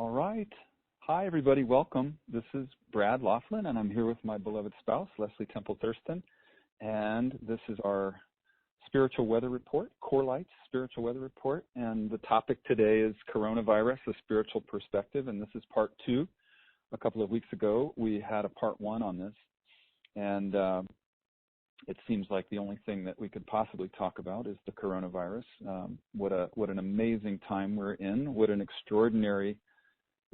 All right. Hi, everybody. Welcome. This is Brad Laughlin, and I'm here with my beloved spouse, Leslie Temple-Thurston. And this is our spiritual weather report, Core Lights spiritual weather report. And the topic today is coronavirus, a spiritual perspective. And this is part 2. A couple of weeks ago, we had a part 1 on this. And it seems like the only thing that we could possibly talk about is the coronavirus. What an amazing time we're in. What an extraordinary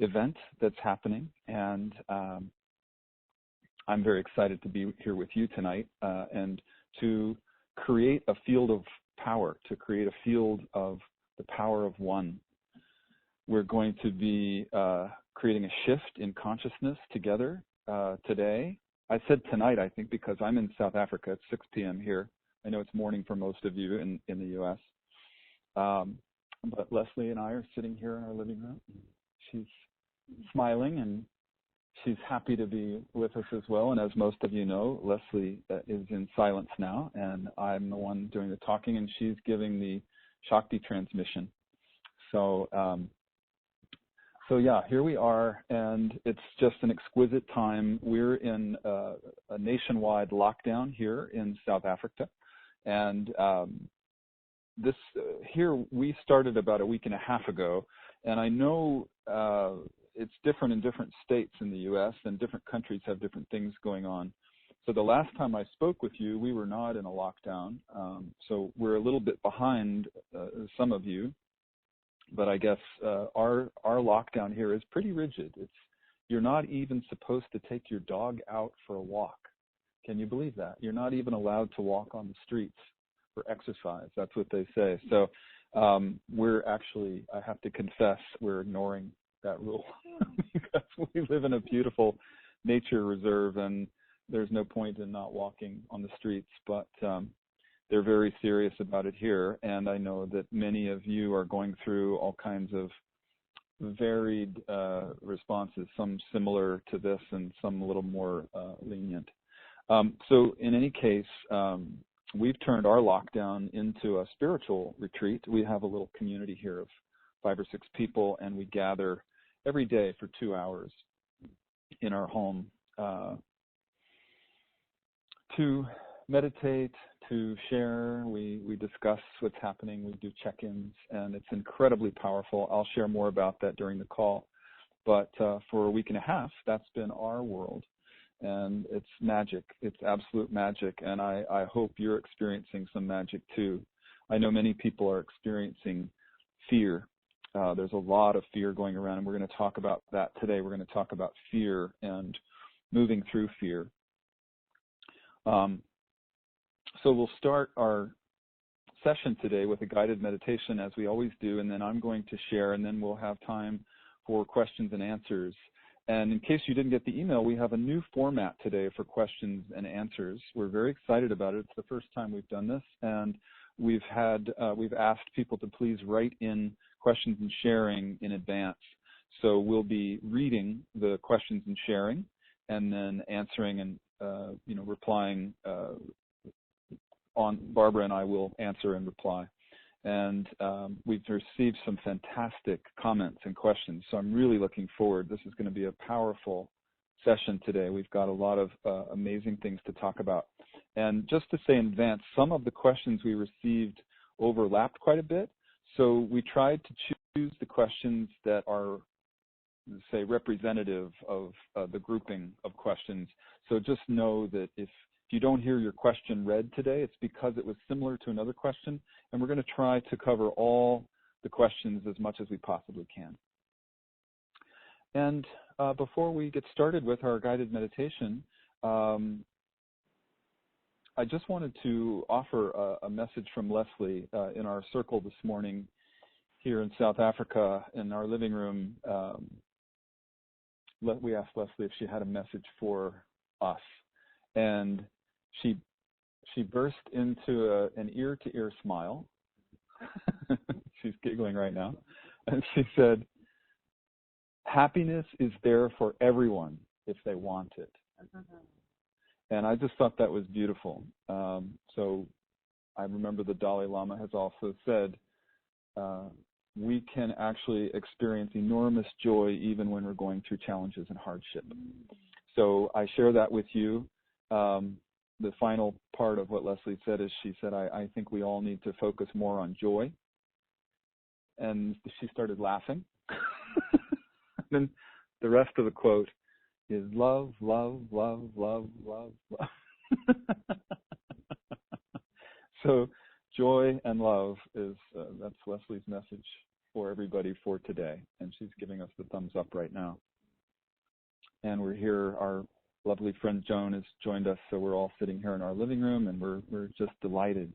event that's happening. And I'm very excited to be here with you tonight and to create a field of power, to create a field of the power of one. We're going to be creating a shift in consciousness together today. I said tonight, I think, because I'm in South Africa. It's 6 p.m. here. I know it's morning for most of you in the U.S. But Leslie and I are sitting here in our living room. She's smiling, and she's happy to be with us as well. And as most of you know, Leslie is in silence now, and I'm the one doing the talking, and she's giving the Shakti transmission. So yeah, here we are, and it's just an exquisite time. We're in a nationwide lockdown here in South Africa, and here we started about a week and a half ago, and I know it's different in different states in the U.S., and different countries have different things going on. So the last time I spoke with you, we were not in a lockdown, so we're a little bit behind some of you. But I guess our lockdown here is pretty rigid. You're not even supposed to take your dog out for a walk. Can you believe that? You're not even allowed to walk on the streets for exercise. That's what they say. So we're actually, I have to confess, we're ignoring that rule because we live in a beautiful nature reserve, and there's no point in not walking on the streets. But they're very serious about it here, and I know that many of you are going through all kinds of varied responses, some similar to this and some a little more lenient. So in any case, we've turned our lockdown into a spiritual retreat. We have a little community here of 5 or 6 people, and we gather every day for 2 hours in our home to meditate, to share. We discuss what's happening. We do check-ins, and it's incredibly powerful. I'll share more about that during the call. But for a week and a half, that's been our world, and it's magic. It's absolute magic, and I hope you're experiencing some magic too. I know many people are experiencing fear. There's a lot of fear going around, and we're going to talk about that today. We're going to talk about fear and moving through fear. So we'll start our session today with a guided meditation, as we always do, and then I'm going to share, and then we'll have time for questions and answers. And in case you didn't get the email, we have a new format today for questions and answers. We're very excited about it. It's the first time we've done this, and we've asked people to please write in questions and sharing in advance. So we'll be reading the questions and sharing, and then answering and replying. Barbara and I will answer and reply. And we've received some fantastic comments and questions, so I'm really looking forward. This is going to be a powerful session today. We've got a lot of amazing things to talk about. And just to say in advance, some of the questions we received overlapped quite a bit, so we tried to choose the questions that are, say, representative of the grouping of questions. So just know that if you don't hear your question read today, it's because it was similar to another question, and we're going to try to cover all the questions as much as we possibly can. And before we get started with our guided meditation, I just wanted to offer a message from Leslie in our circle this morning here in South Africa in our living room. We asked Leslie if she had a message for us, and she burst into an ear-to-ear smile. She's giggling right now. And she said, "Happiness is there for everyone if they want it." And I just thought that was beautiful. So I remember the Dalai Lama has also said, we can actually experience enormous joy even when we're going through challenges and hardship. So I share that with you. The final part of what Leslie said is she said, I think we all need to focus more on joy. And she started laughing. And then the rest of the quote is love, love, love, love, love, love. So joy and love is, that's Leslie's message for everybody for today. And she's giving us the thumbs up right now. And we're here, our lovely friend Joan has joined us, so we're all sitting here in our living room, and we're just delighted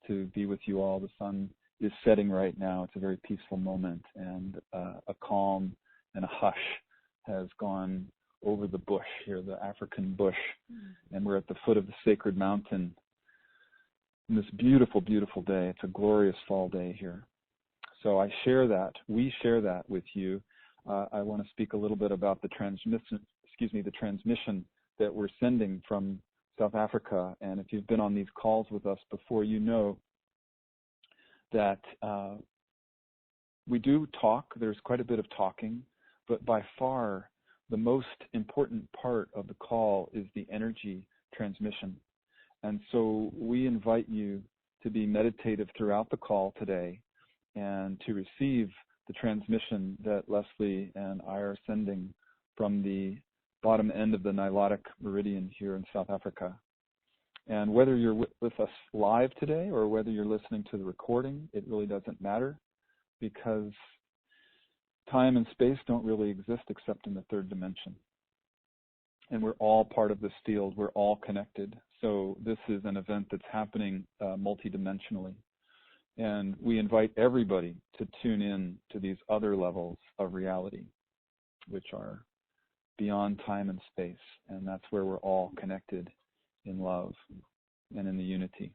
to be with you all. The sun is setting right now. It's a very peaceful moment, and a calm and a hush has gone over the bush here, the African bush, and we're at the foot of the sacred mountain on this beautiful, beautiful day. It's a glorious fall day here. So I share that, we share that with you. I want to speak a little bit about the transmission that we're sending from South Africa. And if you've been on these calls with us before, you know that we do talk. There's quite a bit of talking, but by far the most important part of the call is the energy transmission. And so we invite you to be meditative throughout the call today and to receive the transmission that Leslie and I are sending from the bottom end of the Nilotic meridian here in South Africa. And whether you're with us live today or whether you're listening to the recording, it really doesn't matter, because time and space don't really exist except in the third dimension. And we're all part of this field. We're all connected. So this is an event that's happening multidimensionally. And we invite everybody to tune in to these other levels of reality, which are beyond time and space. And that's where we're all connected in love and in the unity.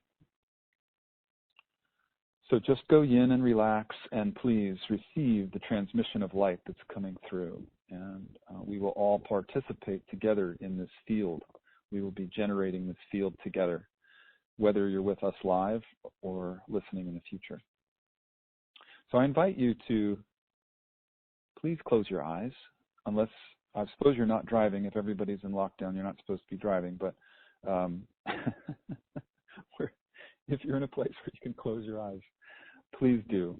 So just go in and relax, and please receive the transmission of light that's coming through. And we will all participate together in this field. We will be generating this field together, whether you're with us live or listening in the future. So I invite you to please close your eyes, unless, I suppose you're not driving. If everybody's in lockdown, you're not supposed to be driving, but if you're in a place where you can close your eyes, please do.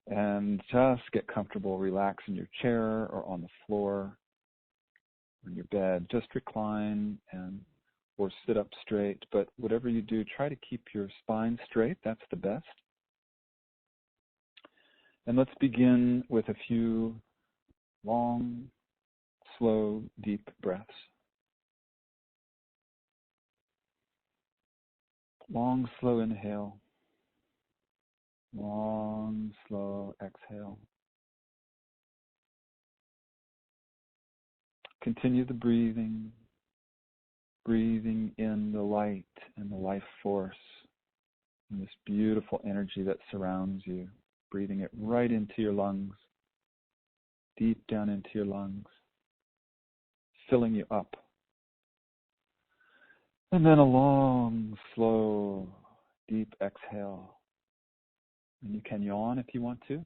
And just get comfortable, relax in your chair or on the floor or in your bed. Just recline or sit up straight. But whatever you do, try to keep your spine straight. That's the best. And let's begin with a few long, slow, deep breaths. Long, slow inhale. Long, slow exhale. Continue the breathing. Breathing in the light and the life force and this beautiful energy that surrounds you. Breathing it right into your lungs, deep down into your lungs, filling you up. And then a long, slow, deep exhale. And you can yawn if you want to.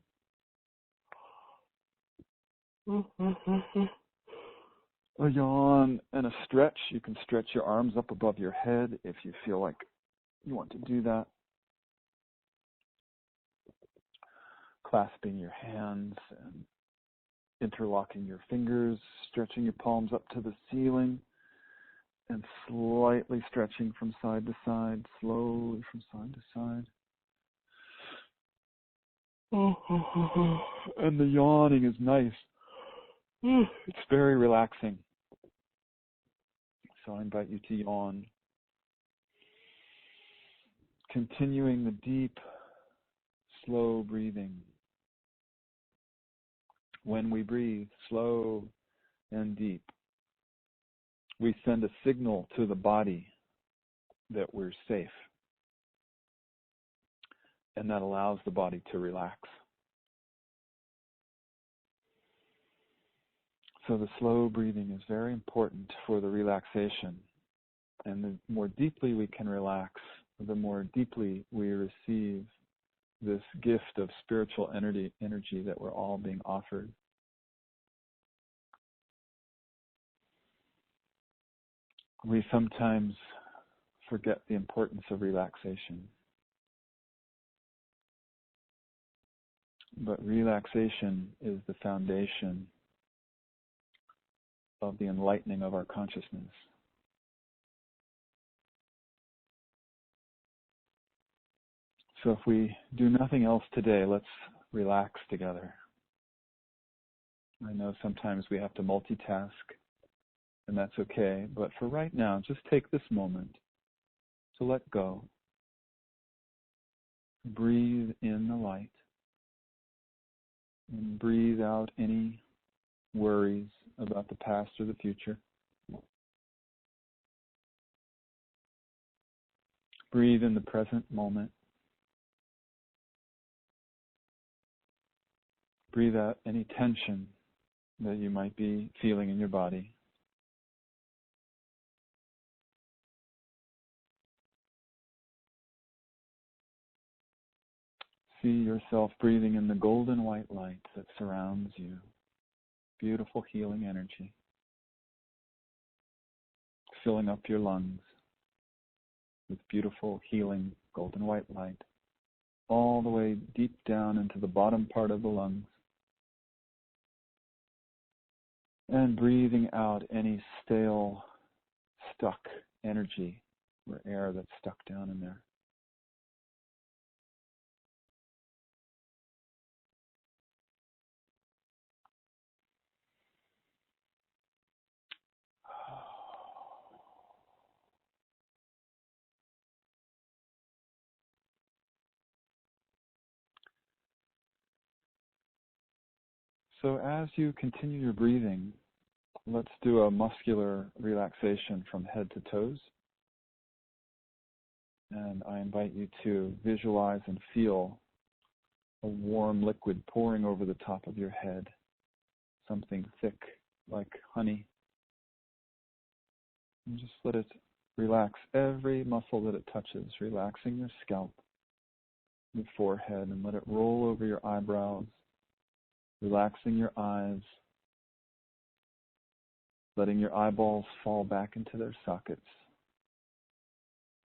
A yawn and a stretch. You can stretch your arms up above your head if you feel like you want to do that. Clasping your hands and interlocking your fingers, stretching your palms up to the ceiling, and slightly stretching from side to side, slowly from side to side. And the yawning is nice. It's very relaxing. So I invite you to yawn. Continuing the deep, slow breathing. When we breathe slow and deep, we send a signal to the body that we're safe. And that allows the body to relax. So the slow breathing is very important for the relaxation. And the more deeply we can relax, the more deeply we receive this gift of spiritual energy that we're all being offered. We sometimes forget the importance of relaxation. But relaxation is the foundation of the enlightening of our consciousness. So if we do nothing else today, let's relax together. I know sometimes we have to multitask, and that's okay. But for right now, just take this moment to let go. Breathe in the light. And breathe out any worries about the past or the future. Breathe in the present moment. Breathe out any tension that you might be feeling in your body. See yourself breathing in the golden white light that surrounds you. Beautiful healing energy. Filling up your lungs with beautiful healing golden white light. All the way deep down into the bottom part of the lungs. And breathing out any stale, stuck energy or air that's stuck down in there. So as you continue your breathing, let's do a muscular relaxation from head to toes. And I invite you to visualize and feel a warm liquid pouring over the top of your head, something thick like honey. And just let it relax every muscle that it touches, relaxing your scalp, your forehead, and let it roll over your eyebrows, relaxing your eyes, letting your eyeballs fall back into their sockets,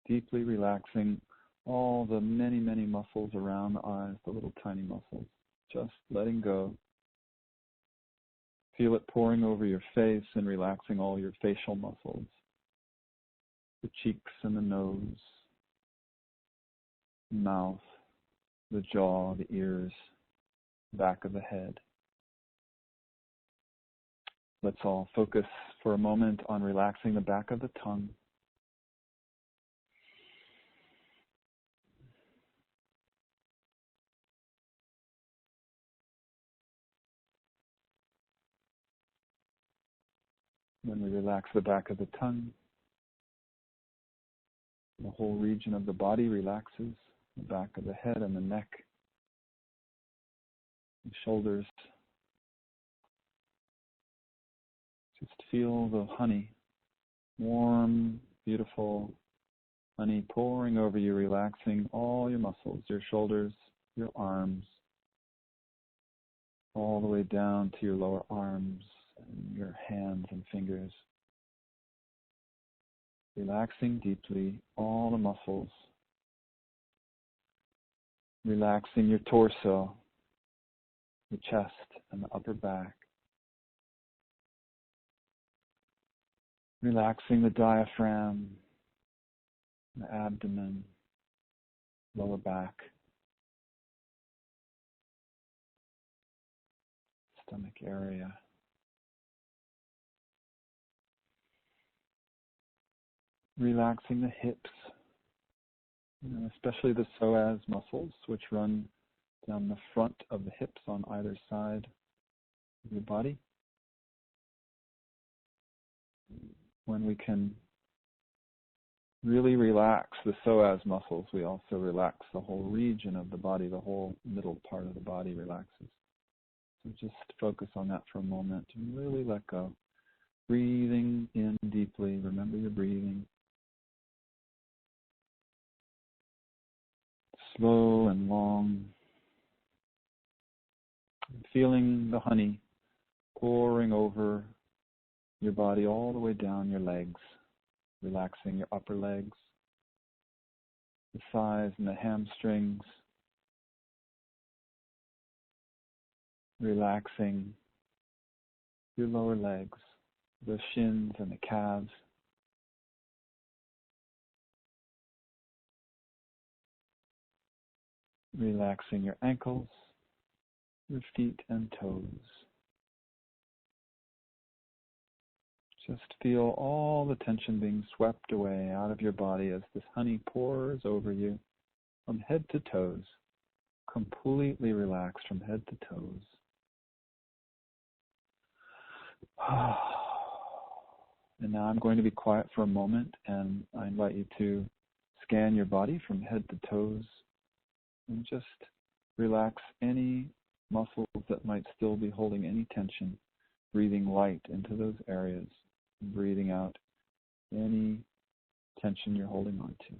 deeply relaxing all the many, many muscles around the eyes, the little tiny muscles, just letting go. Feel it pouring over your face and relaxing all your facial muscles, the cheeks and the nose, mouth, the jaw, the ears, back of the head. Let's all focus for a moment on relaxing the back of the tongue. When we relax the back of the tongue, the whole region of the body relaxes, the back of the head and the neck, the shoulders. Just feel the honey, warm, beautiful honey pouring over you, relaxing all your muscles, your shoulders, your arms, all the way down to your lower arms and your hands and fingers. Relaxing deeply all the muscles. Relaxing your torso, the chest and the upper back. Relaxing the diaphragm, the abdomen, lower back, stomach area. Relaxing the hips, especially the psoas muscles, which run down the front of the hips on either side of your body. When we can really relax the psoas muscles, we also relax the whole region of the body, the whole middle part of the body relaxes. So just focus on that for a moment and really let go. Breathing in deeply, remember your breathing. slow and long, feeling the honey pouring over your body all the way down your legs, relaxing your upper legs, the thighs and the hamstrings, relaxing your lower legs, the shins and the calves, relaxing your ankles, your feet and toes. Just feel all the tension being swept away out of your body as this honey pours over you from head to toes, completely relaxed from head to toes. And now I'm going to be quiet for a moment, and I invite you to scan your body from head to toes and just relax any muscles that might still be holding any tension, breathing light into those areas, and breathing out any tension you're holding on to.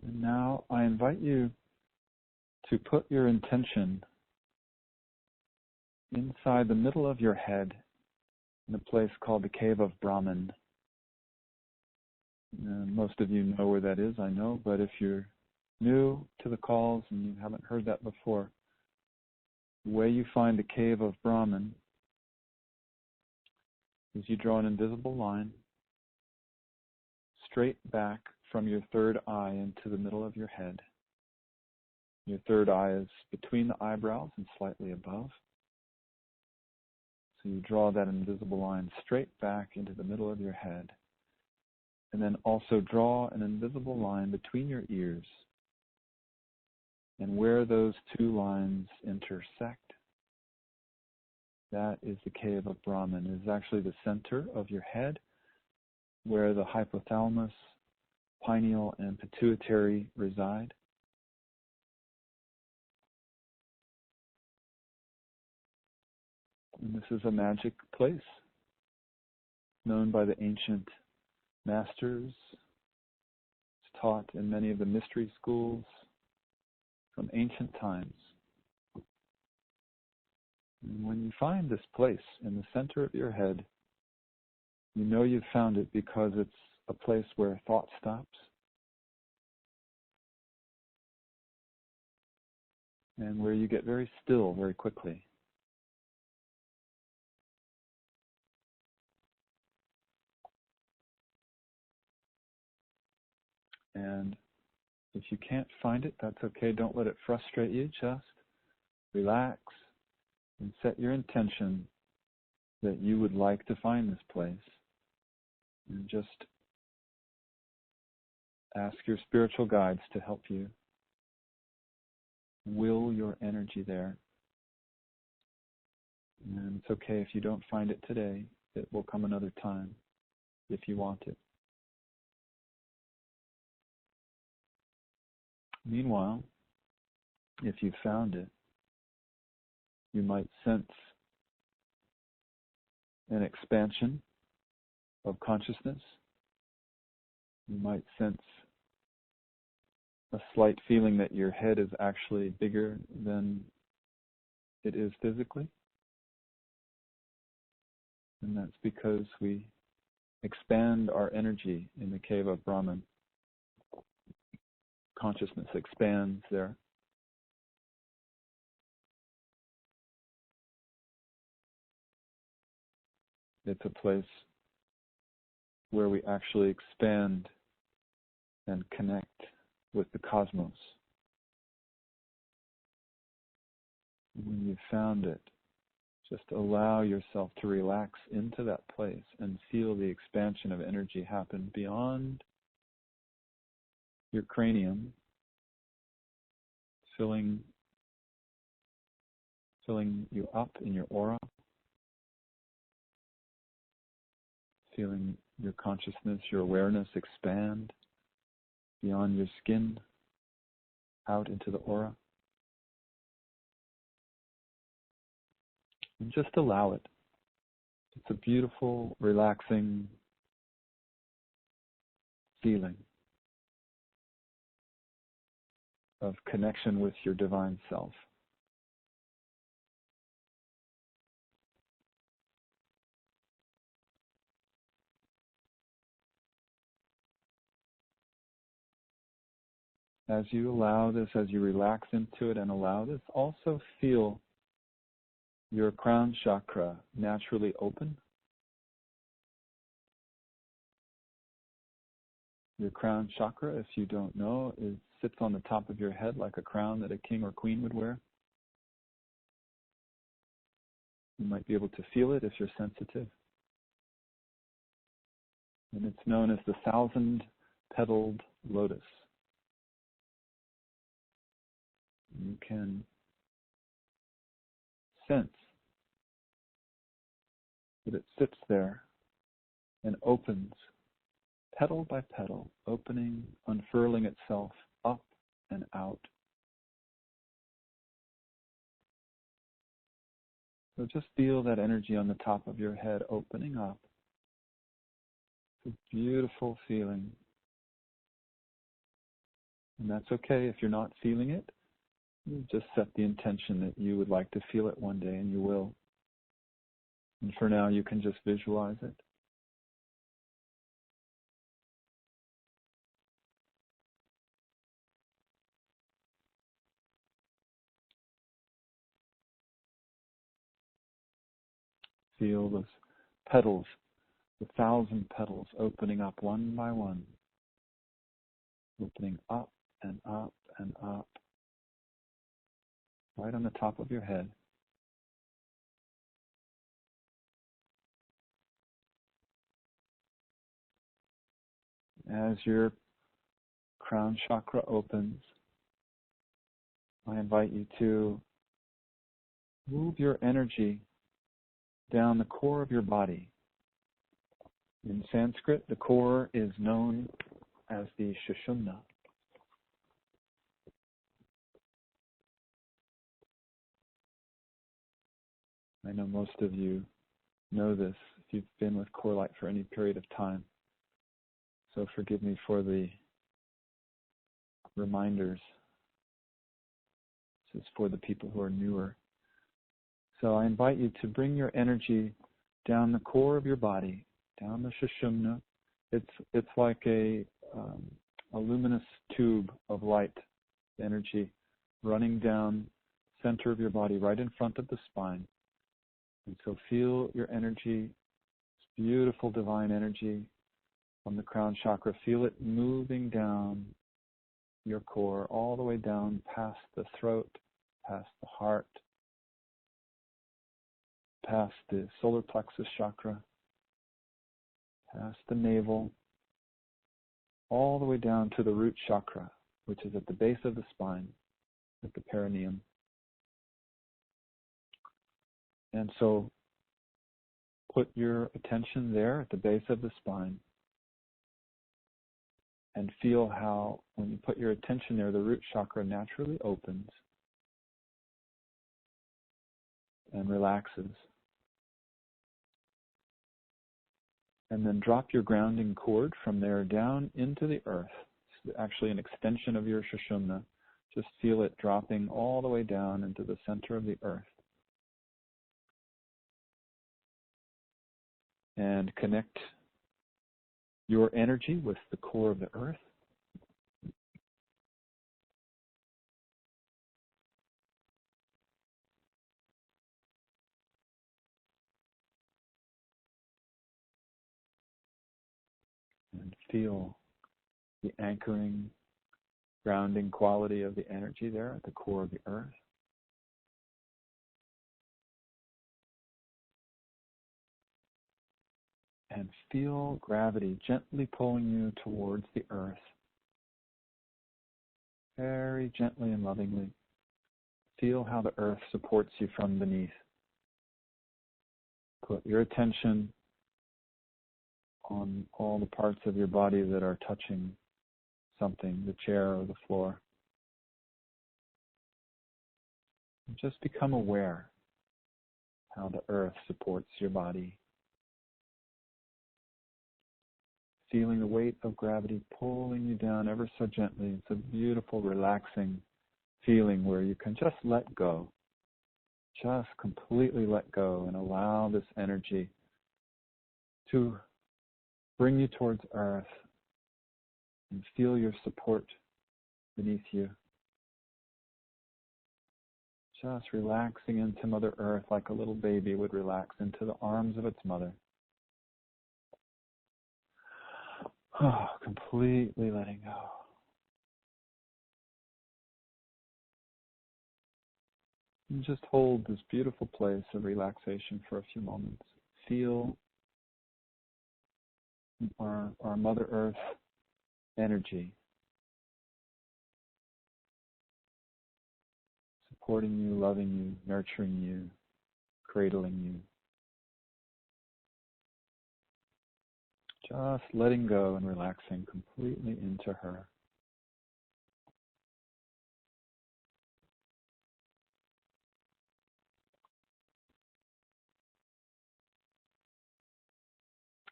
And now I invite you to put your intention inside the middle of your head in a place called the Cave of Brahman. And most of you know where that is, I know, but if you're new to the calls and you haven't heard that before, the way you find the Cave of Brahman is you draw an invisible line straight back from your third eye into the middle of your head. Your third eye is between the eyebrows and slightly above. So you draw that invisible line straight back into the middle of your head. And then also draw an invisible line between your ears. And where those two lines intersect, that is the Cave of Brahman. It is actually the center of your head where the hypothalamus, pineal, and pituitary reside. And this is a magic place known by the ancient masters. It's taught in many of the mystery schools from ancient times. And when you find this place in the center of your head, you know you've found it because it's a place where thought stops and where you get very still very quickly. And if you can't find it, that's okay. Don't let it frustrate you. Just relax and set your intention that you would like to find this place. And just ask your spiritual guides to help you will your energy there. And it's okay if you don't find it today. It will come another time if you want it. Meanwhile, if you found it, you might sense an expansion of consciousness. You might sense a slight feeling that your head is actually bigger than it is physically. And that's because we expand our energy in the Cave of Brahman. Consciousness expands there. It's a place where we actually expand and connect with the cosmos. When you've found it, Just allow yourself to relax into that place and feel the expansion of energy happen beyond your cranium, filling you up in your aura, feeling your consciousness, your awareness expand beyond your skin, out into the aura. And just allow it. It's a beautiful, relaxing feeling of connection with your divine self. As you allow this, as you relax into it and allow this, also feel your crown chakra naturally open. Your crown chakra, if you don't know, sits on the top of your head like a crown that a king or queen would wear. You might be able to feel it if you're sensitive. And it's known as the 1,000-petaled lotus. You can sense that it sits there and opens petal by petal, opening, unfurling itself up and out. So just feel that energy on the top of your head opening up. It's a beautiful feeling. And that's okay if you're not feeling it. You just set the intention that you would like to feel it one day, and you will. And for now, you can just visualize it. Feel those petals, the 1,000 petals opening up one by one, opening up and up and up, right on the top of your head. As your crown chakra opens, I invite you to move your energy down the core of your body. In Sanskrit, the core is known as the Sushumna. I know most of you know this if you've been with Core Light for any period of time. So forgive me for the reminders. This is for the people who are newer. So I invite you to bring your energy down the core of your body, down the Sushumna. It's like a luminous tube of light energy running down the center of your body, right in front of the spine. And so feel your energy, this beautiful divine energy from the crown chakra. Feel it moving down your core, all the way down past the throat, past the heart, past the solar plexus chakra, past the navel, all the way down to the root chakra, which is at the base of the spine, at the perineum. And so put your attention there at the base of the spine and feel how, when you put your attention there, the root chakra naturally opens and relaxes. And then drop your grounding cord from there down into the earth. It's actually an extension of your Sushumna. Just feel it dropping all the way down into the center of the earth. And connect your energy with the core of the earth. And feel the anchoring, grounding quality of the energy there at the core of the earth. and feel gravity gently pulling you towards the earth. Very gently and lovingly. Feel how the earth supports you from beneath. Put your attention on all the parts of your body that are touching something, the chair or the floor. And just become aware how the earth supports your body. Feeling the weight of gravity pulling you down ever so gently. It's a beautiful, relaxing feeling where you can just let go. Just completely let go and allow this energy to bring you towards earth and feel your support beneath you. Just relaxing into Mother Earth like a little baby would relax into the arms of its mother. Oh, completely letting go. And just hold this beautiful place of relaxation for a few moments. Feel our Mother Earth energy supporting you, loving you, nurturing you, cradling you. Just letting go and relaxing completely into her.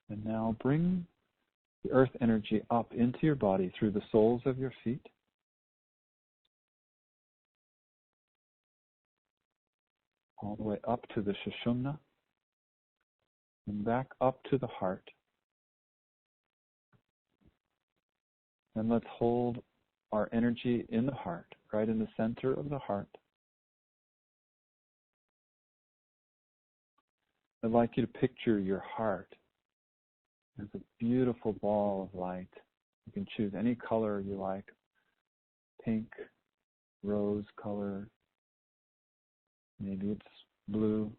And now bring the earth energy up into your body through the soles of your feet. All the way up to the Sushumna. And back up to the heart. And let's hold our energy in the heart, right in the center of the heart. I'd like you to picture your heart as a beautiful ball of light. You can choose any color you like, pink, rose color, maybe it's blue,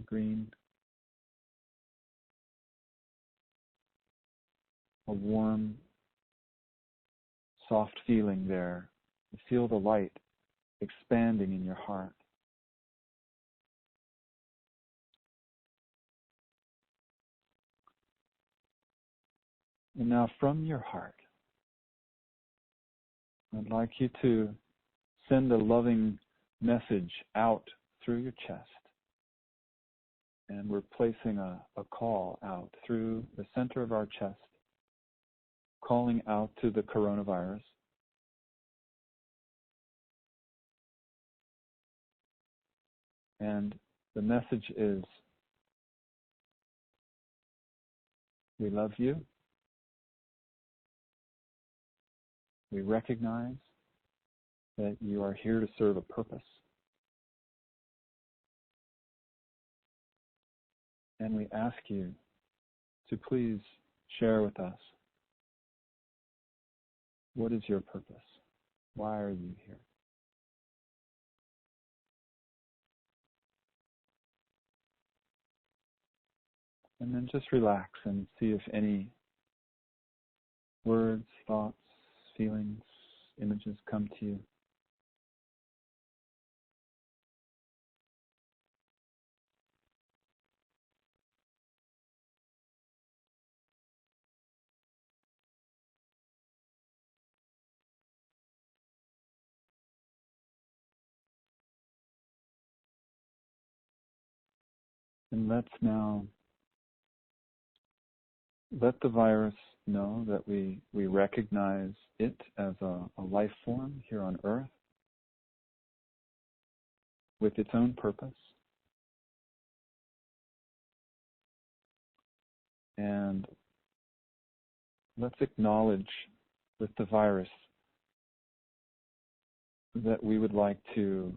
green. A warm, soft feeling there. You feel the light expanding in your heart. And now from your heart, I'd like you to send a loving message out through your chest. And we're placing a call out through the center of our chest, calling out to the coronavirus. And the message is, we love you. We recognize that you are here to serve a purpose. And we ask you to please share with us, what is your purpose? Why are you here? And then just relax and see if any words, thoughts, feelings, images come to you. And let's now let the virus know that we recognize it as a life form here on Earth with its own purpose. And let's acknowledge with the virus that we would like to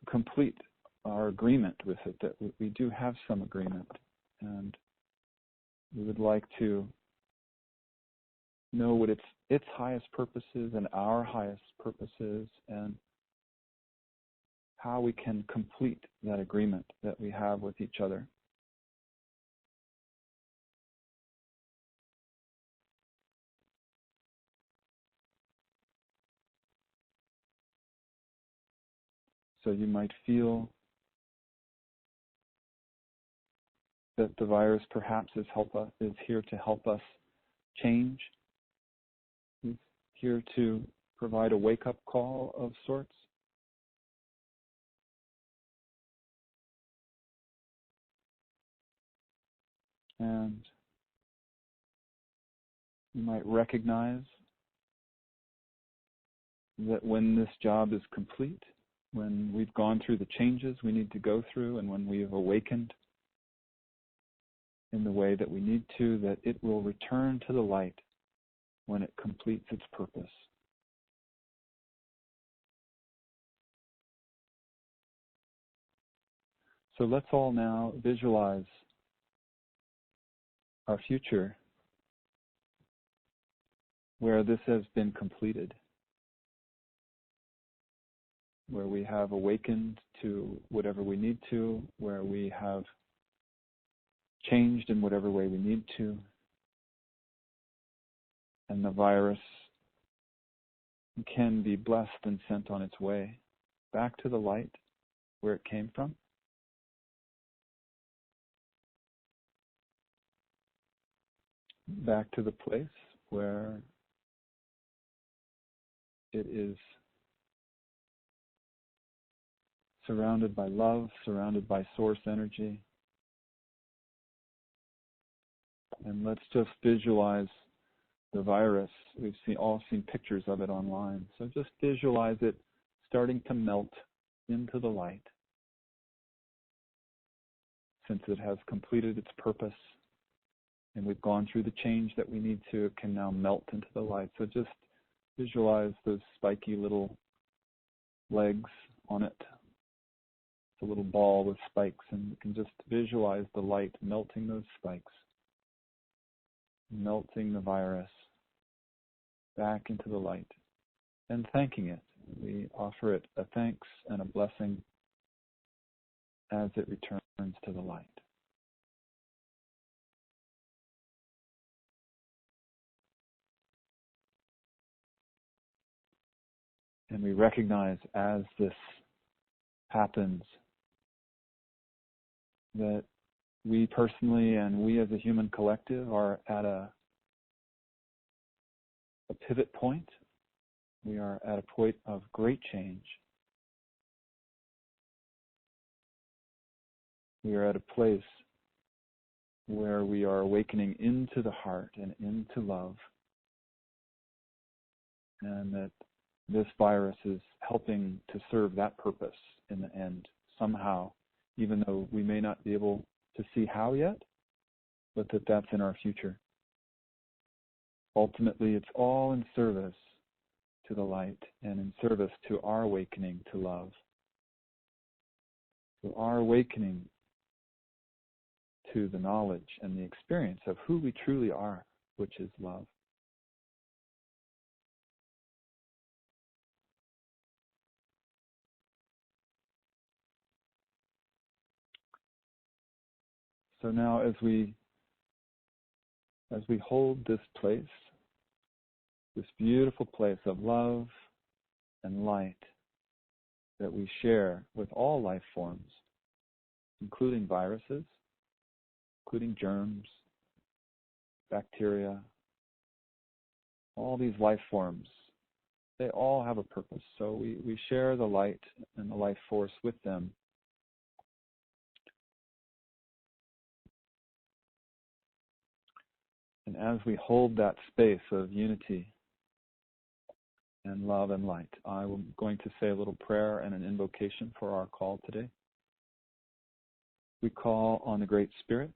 complete our agreement with it, that we do have some agreement. And we would like to know what its highest purpose is and our highest purpose is, and how we can complete that agreement that we have with each other. So you might feel that the virus perhaps is here to help us change. It's here to provide a wake-up call of sorts. And you might recognize that when this job is complete, when we've gone through the changes we need to go through, and when we have awakened in the way that we need to, that it will return to the light when it completes its purpose. So let's all now visualize our future where this has been completed, where we have awakened to whatever we need to, where we have changed in whatever way we need to, and the virus can be blessed and sent on its way back to the light where it came from. Back to the place where it is surrounded by love, surrounded by source energy. And let's just visualize the virus. We've all seen pictures of it online. So just visualize it starting to melt into the light. Since it has completed its purpose and we've gone through the change that we need to, it can now melt into the light. So just visualize those spiky little legs on it. It's a little ball with spikes, and you can just visualize the light melting those spikes, melting the virus back into the light, and thanking it. We offer it a thanks and a blessing as it returns to the light. And we recognize as this happens that we personally and we as a human collective are at a pivot point. We are at a point of great change. We are at a place where we are awakening into the heart and into love, and that this virus is helping to serve that purpose in the end somehow, even though we may not be able to see how yet, but that's in our future. Ultimately, it's all in service to the light and in service to our awakening to love, to our awakening to the knowledge and the experience of who we truly are, which is love. So now as we hold this place, this beautiful place of love and light that we share with all life forms, including viruses, including germs, bacteria, all these life forms, they all have a purpose. So we share the light and the life force with them. And as we hold that space of unity and love and light, I'm going to say a little prayer and an invocation for our call today. We call on the Great Spirit,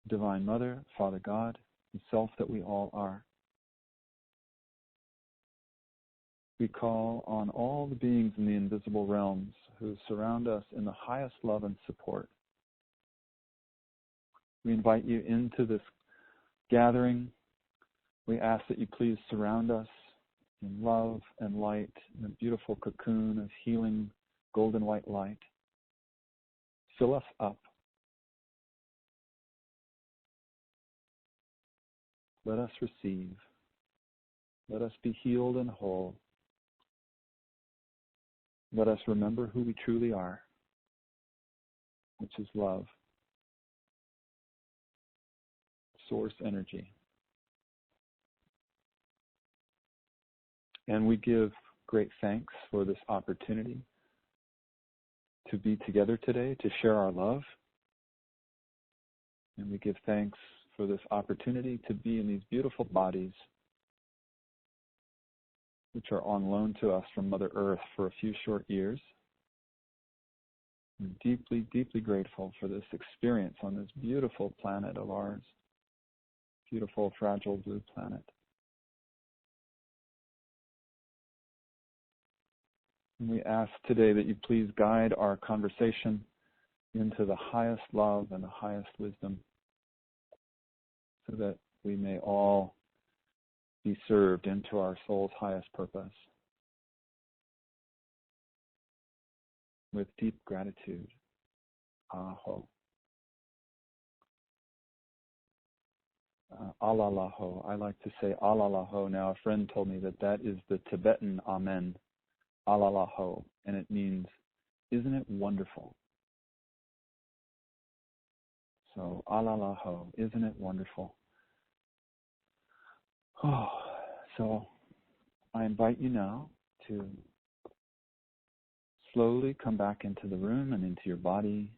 Divine Mother, Father God, the Self that we all are. We call on all the beings in the invisible realms who surround us in the highest love and support. We invite you into this gathering. We ask that you please surround us in love and light, in a beautiful cocoon of healing golden white light. Fill us up. Let us receive. Let us be healed and whole. let us remember who we truly are, which is love, source energy. And we give great thanks for this opportunity to be together today, to share our love. And we give thanks for this opportunity to be in these beautiful bodies, which are on loan to us from Mother Earth for a few short years. We're deeply, deeply grateful for this experience on this beautiful planet of ours, beautiful, fragile blue planet. And we ask today that you please guide our conversation into the highest love and the highest wisdom, so that we may all be served into our soul's highest purpose. With deep gratitude. Aho. Alalaho. I like to say alalaho. Now, a friend told me that that is the Tibetan amen. Alalaho. And it means, isn't it wonderful? So, alalaho. Isn't it wonderful? Oh, so I invite you now to slowly come back into the room and into your body.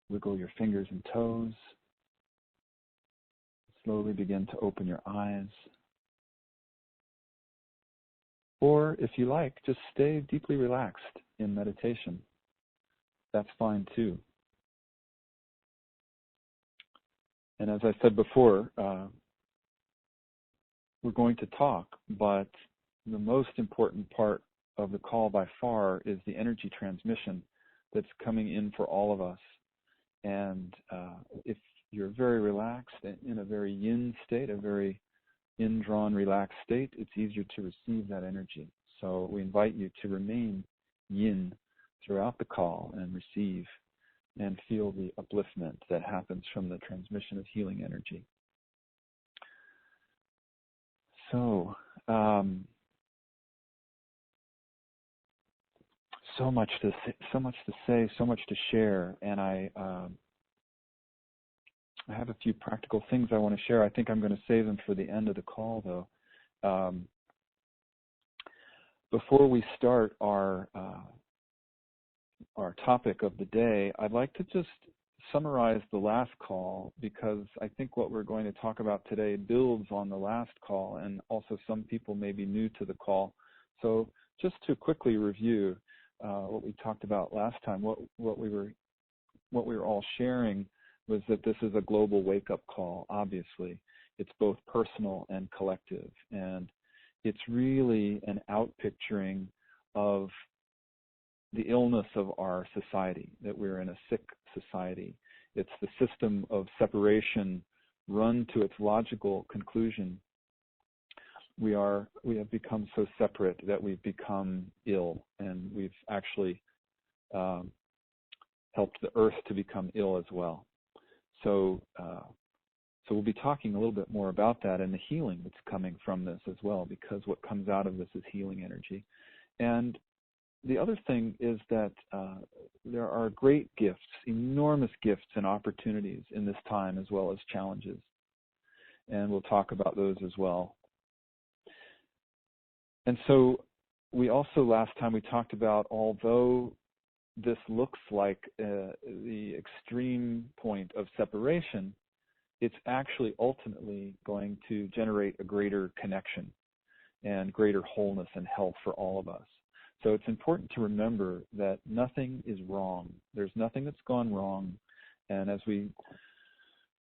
Wiggle your fingers and toes. Slowly begin to open your eyes. Or, if you like, just stay deeply relaxed in meditation. That's fine too. And as I said before, we're going to talk, but the most important part of the call by far is the energy transmission that's coming in for all of us. And if you're very relaxed and in a very yin state, a very in-drawn, relaxed state, it's easier to receive that energy. So we invite you to remain yin throughout the call and receive and feel the upliftment that happens from the transmission of healing energy. So, so much to say, so much to share, and I have a few practical things I want to share. I think I'm going to save them for the end of the call, though. Before we start our topic of the day, I'd like to just summarize the last call, because I think what we're going to talk about today builds on the last call, and also some people may be new to the call. So just to quickly review what we talked about last time, what we were all sharing was that this is a global wake-up call. Obviously, it's both personal and collective, and it's really an outpicturing of the illness of our society, that we're in a sick society. It's the system of separation run to its logical conclusion. We have become so separate that we've become ill, and we've actually helped the earth to become ill as well. So we'll be talking a little bit more about that and the healing that's coming from this as well, because what comes out of this is healing energy. And the other thing is that there are great gifts, enormous gifts and opportunities in this time, as well as challenges. And we'll talk about those as well. And so we also, last time we talked about, although this looks like the extreme point of separation, it's actually ultimately going to generate a greater connection and greater wholeness and health for all of us. So it's important to remember that nothing is wrong. There's nothing that's gone wrong. And as we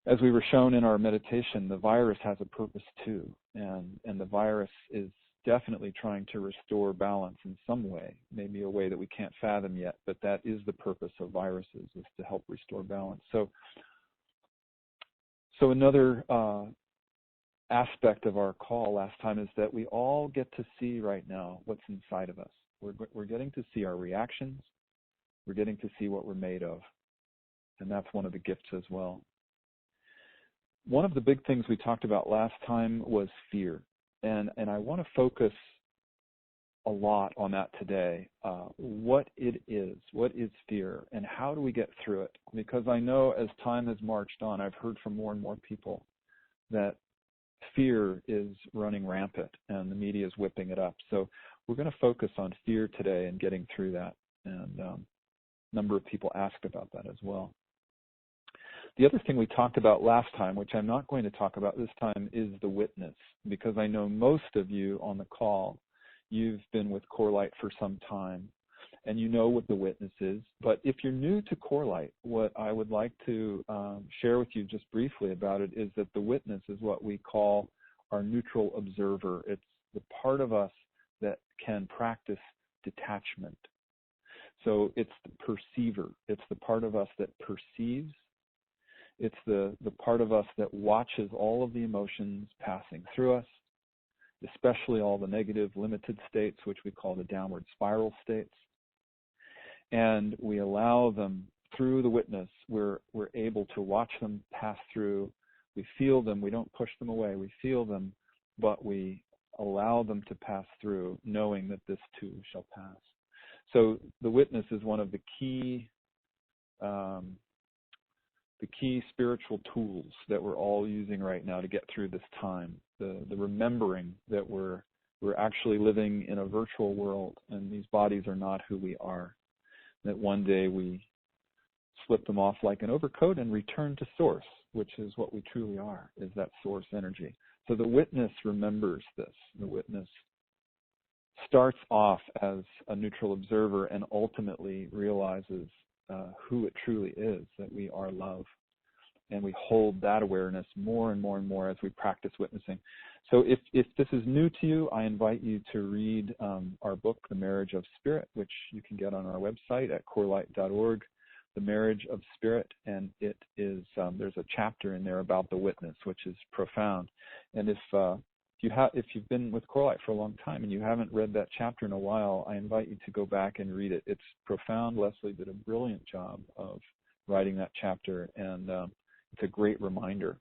were shown in our meditation, the virus has a purpose too. And the virus is definitely trying to restore balance in some way, maybe a way that we can't fathom yet, but that is the purpose of viruses, is to help restore balance. So another aspect of our call last time is that we all get to see right now what's inside of us. We're getting to see our reactions. We're getting to see what we're made of. And that's one of the gifts as well. One of the big things we talked about last time was fear. And I want to focus a lot on that today. What it is, what is fear, and how do we get through it? Because I know as time has marched on, I've heard from more and more people that fear is running rampant and the media is whipping it up. So we're going to focus on fear today and getting through that. And a number of people asked about that as well. The other thing we talked about last time, which I'm not going to talk about this time, is the witness, because I know most of you on the call, you've been with Core Light for some time, and you know what the witness is. But if you're new to Core Light, what I would like to share with you just briefly about it is that the witness is what we call our neutral observer. It's the part of us that can practice detachment. So it's the perceiver. It's the part of us that perceives. It's the part of us that watches all of the emotions passing through us, especially all the negative limited states, which we call the downward spiral states. And we allow them through the witness. We're able to watch them pass through. We feel them. We don't push them away. We feel them, but we allow them to pass through, knowing that this too shall pass. So the witness is one of the key spiritual tools that we're all using right now to get through this time. The remembering that we're actually living in a virtual world, and these bodies are not who we are. That one day we slip them off like an overcoat and return to source, which is what we truly are, is that source energy. So the witness remembers this. The witness starts off as a neutral observer and ultimately realizes who it truly is, that we are love. And we hold that awareness more and more and more as we practice witnessing. So if this is new to you, I invite you to read our book, The Marriage of Spirit, which you can get on our website at corelight.org, The Marriage of Spirit. And it is there's a chapter in there about the witness, which is profound. And if you've been with Core Light for a long time and you haven't read that chapter in a while, I invite you to go back and read it. It's profound. Leslie did a brilliant job of writing that chapter, and it's a great reminder.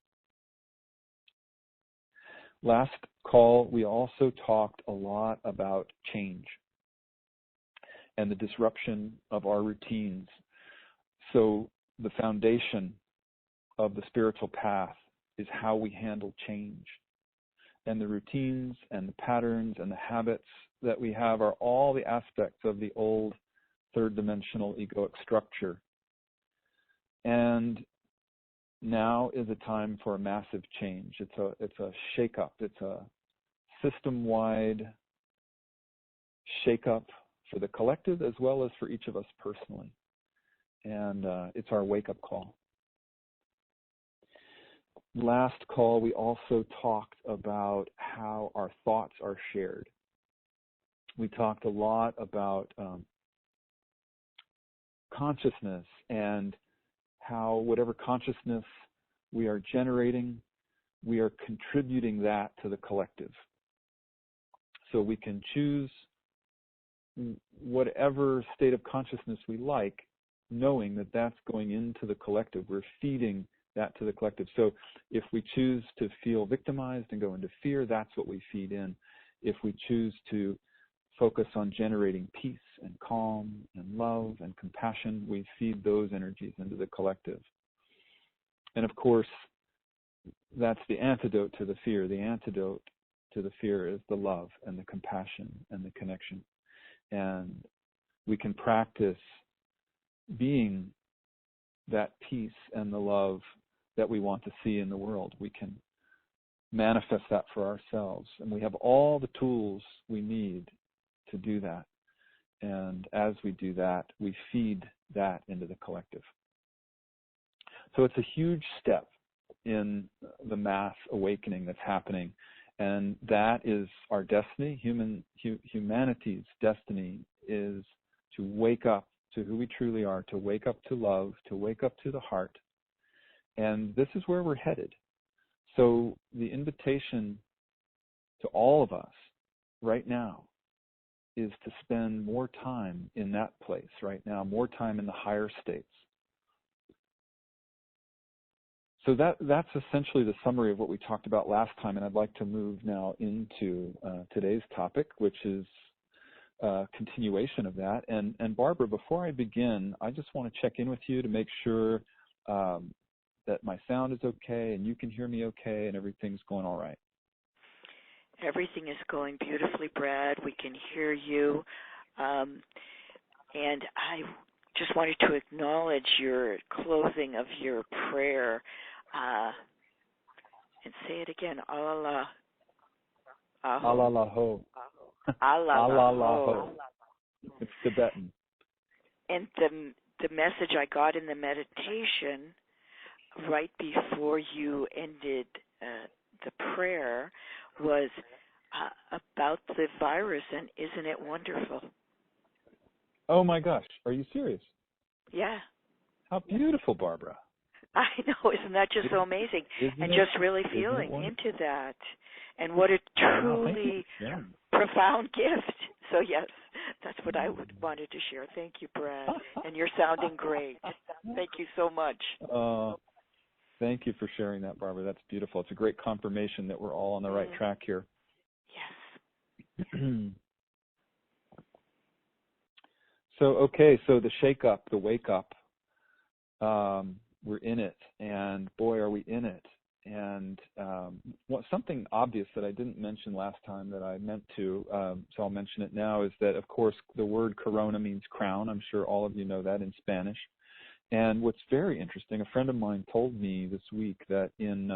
Last call, we also talked a lot about change and the disruption of our routines. So the foundation of the spiritual path is how we handle change. And the routines and the patterns and the habits that we have are all the aspects of the old third-dimensional egoic structure. And now is a time for a massive change. It's a shake-up. It's a system-wide shake-up for the collective as well as for each of us personally. And it's our wake-up call. Last call, we also talked about how our thoughts are shared. We talked a lot about consciousness and how whatever consciousness we are generating, we are contributing that to the collective. So we can choose whatever state of consciousness we like, knowing that that's going into the collective. We're feeding that to the collective. So if we choose to feel victimized and go into fear, that's what we feed in. If we choose to focus on generating peace and calm and love and compassion, we feed those energies into the collective. And of course, that's the antidote to the fear. The antidote to the fear is the love and the compassion and the connection. And we can practice being that peace and the love that we want to see in the world. We can manifest that for ourselves. And we have all the tools we need to do that. And as we do that, we feed that into the collective. So it's a huge step in the mass awakening that's happening. And that is our destiny. Humanity's destiny is to wake up to who we truly are, to wake up to love, to wake up to the heart. And this is where we're headed. So the invitation to all of us right now is to spend more time in that place right now, more time in the higher states. So that's essentially the summary of what we talked about last time, and I'd like to move now into today's topic, which is continuation of that. And Barbara, before I begin, I just want to check in with you to make sure that my sound is okay and you can hear me okay and everything's going all right. Everything is going beautifully, Brad. We can hear you. And I just wanted to acknowledge your closing of your prayer. And say it again. Allah. Allah la ho. Allah la ho. It's Tibetan. And the message I got in the meditation right before you ended the prayer was about the virus, and isn't it wonderful? Oh my gosh, are you serious? Yeah. How beautiful, Barbara. I know, isn't that just so amazing? And just really feeling into that. And what a truly profound gift. So yes, that's what I wanted to share. Thank you, Brad. And you're sounding great. Thank you so much. Thank you for sharing that, Barbara. That's beautiful. It's a great confirmation that we're all on the right track here. Yes. So the shake up, the wake up, we're in it, and boy, are we in it. And something obvious that I didn't mention last time that I meant to, so I'll mention it now, is that, of course, the word corona means crown. I'm sure all of you know that in Spanish. And what's very interesting, a friend of mine told me this week that in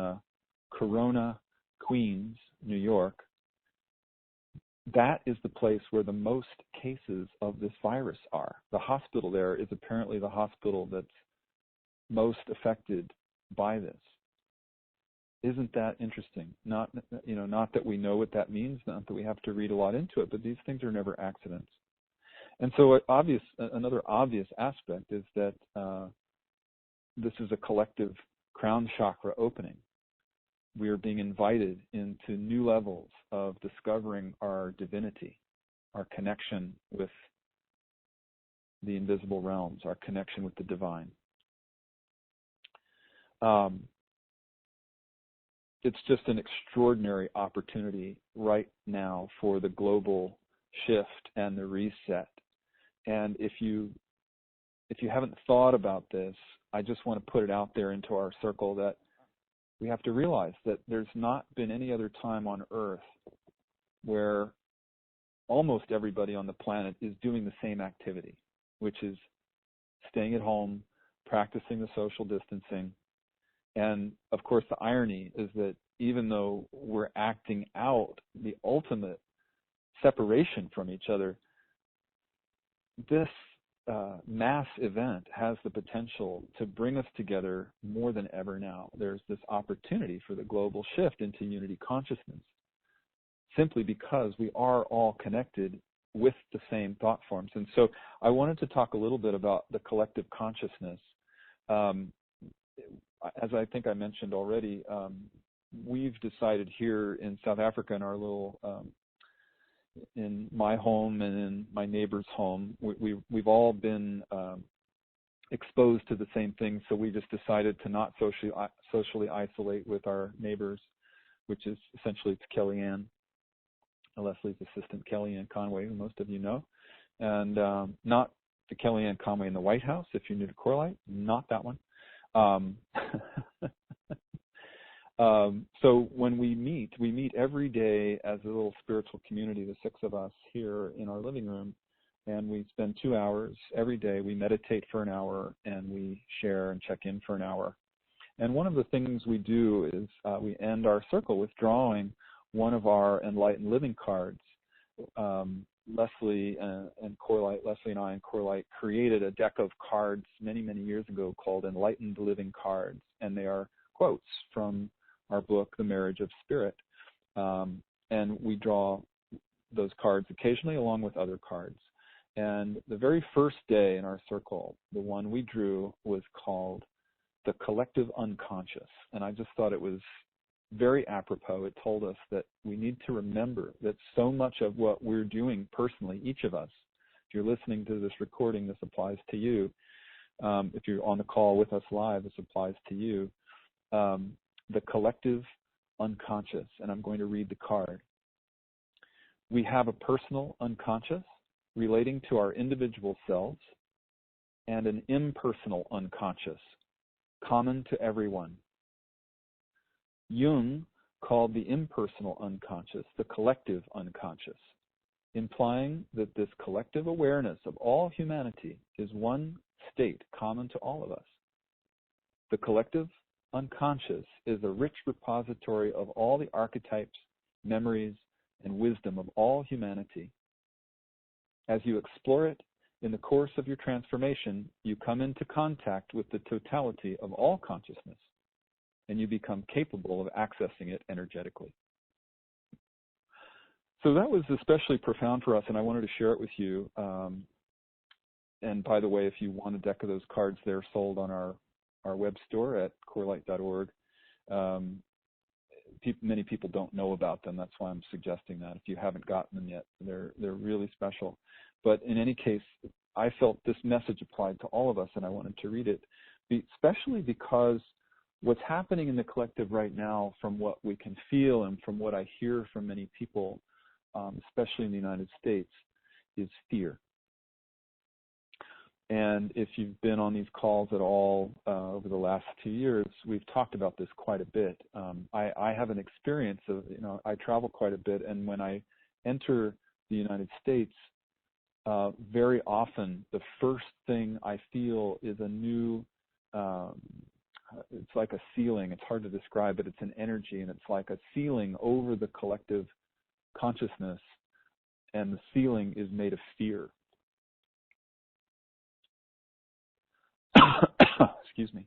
Corona, Queens, New York, that is the place where the most cases of this virus are. The hospital there is apparently the hospital that's most affected by this. Isn't that interesting? Not that we know what that means, not that we have to read a lot into it, but these things are never accidents. And so another obvious aspect is that this is a collective crown chakra opening. We are being invited into new levels of discovering our divinity, our connection with the invisible realms, our connection with the divine. It's just an extraordinary opportunity right now for the global shift and the reset. And if you haven't thought about this, I just want to put it out there into our circle that we have to realize that there's not been any other time on Earth where almost everybody on the planet is doing the same activity, which is staying at home, practicing the social distancing. And of course, the irony is that even though we're acting out the ultimate separation from each other, this mass event has the potential to bring us together more than ever now. There's this opportunity for the global shift into unity consciousness, simply because we are all connected with the same thought forms. And so I wanted to talk a little bit about the collective consciousness. As I think I mentioned already, we've decided here in South Africa in our little in my home and in my neighbor's home, we've all been exposed to the same thing, so we just decided to not socially isolate with our neighbors, which is essentially it's Kellyanne, Leslie's assistant, Kellyanne Conway, who most of you know, and not the Kellyanne Conway in the White House, if you're new to Corelight, not that one. So when we meet every day as a little spiritual community, the six of us here in our living room, and we spend 2 hours every day. We meditate for an hour, and we share and check in for an hour. And one of the things we do is we end our circle with drawing one of our Enlightened Living cards. Leslie and Corelight, Leslie and I and Corelight created a deck of cards many, many years ago called Enlightened Living Cards, and they are quotes from our book, The Marriage of Spirit. And we draw those cards occasionally along with other cards. And the very first day in our circle, the one we drew was called The Collective Unconscious. And I just thought it was very apropos. It told us that we need to remember that so much of what we're doing personally, each of us, if you're listening to this recording, this applies to you. If you're on the call with us live, this applies to you. The collective unconscious, and I'm going to read the card. We have a personal unconscious, relating to our individual selves, and an impersonal unconscious, common to everyone. Jung called the impersonal unconscious the collective unconscious, implying that this collective awareness of all humanity is one state common to all of us. The collective unconscious is a rich repository of all the archetypes, memories, and wisdom of all humanity. As you explore it in the course of your transformation, you come into contact with the totality of all consciousness, and you become capable of accessing it energetically. So that was especially profound for us, and I wanted to share it with you. And by the way, if you want a deck of those cards, they're sold on our web store at corelight.org. Many people don't know about them. That's why I'm suggesting that. If you haven't gotten them yet, they're really special. But in any case, I felt this message applied to all of us, and I wanted to read it, especially because what's happening in the collective right now, from what we can feel and from what I hear from many people, especially in the United States, is fear. And if you've been on these calls at all over the last 2 years, we've talked about this quite a bit. I have an experience of, I travel quite a bit, and when I enter the United States, very often the first thing I feel is a new, it's like a ceiling. It's hard to describe, but it's an energy, and it's like a ceiling over the collective consciousness, and the ceiling is made of fear. Excuse me.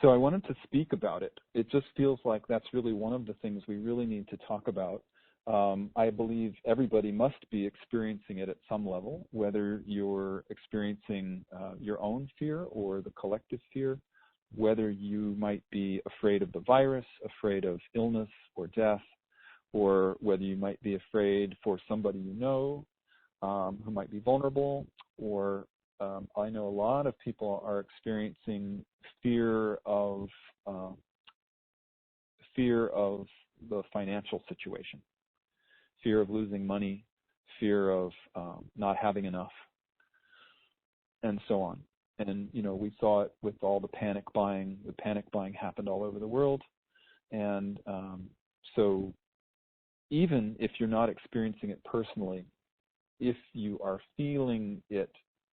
So I wanted to speak about it. It just feels like that's really one of the things we really need to talk about. I believe everybody must be experiencing it at some level, whether you're experiencing your own fear or the collective fear, whether you might be afraid of the virus, afraid of illness or death, or whether you might be afraid for somebody you know who might be vulnerable, or I know a lot of people are experiencing fear of the financial situation, fear of losing money, fear of not having enough, and so on. And, we saw it with all the panic buying. The panic buying happened all over the world. And so even if you're not experiencing it personally, if you are feeling it,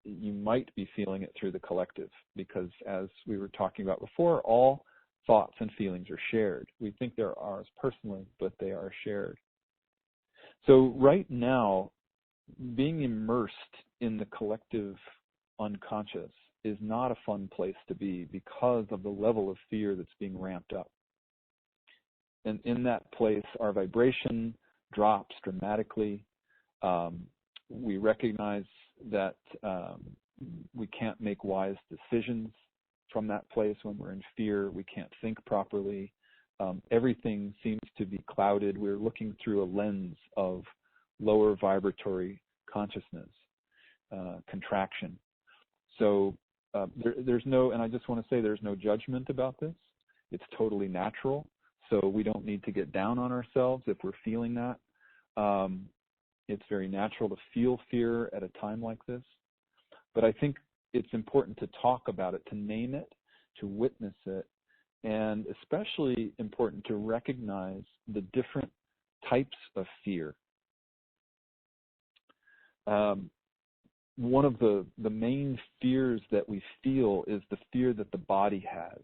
you might be feeling it through the collective, because as we were talking about before, all thoughts and feelings are shared. We think they're ours personally, but they are shared. So right now, being immersed in the collective unconscious is not a fun place to be because of the level of fear that's being ramped up. And in that place, our vibration drops dramatically. We recognize that we can't make wise decisions from that place when we're in fear. We can't think properly. Everything seems to be clouded. We're looking through a lens of lower vibratory consciousness, contraction. So there's no, and I just want to say there's no judgment about this. It's totally natural. So we don't need to get down on ourselves if we're feeling that. It's very natural to feel fear at a time like this. But I think it's important to talk about it, to name it, to witness it, and especially important to recognize the different types of fear. One of the main fears that we feel is the fear that the body has.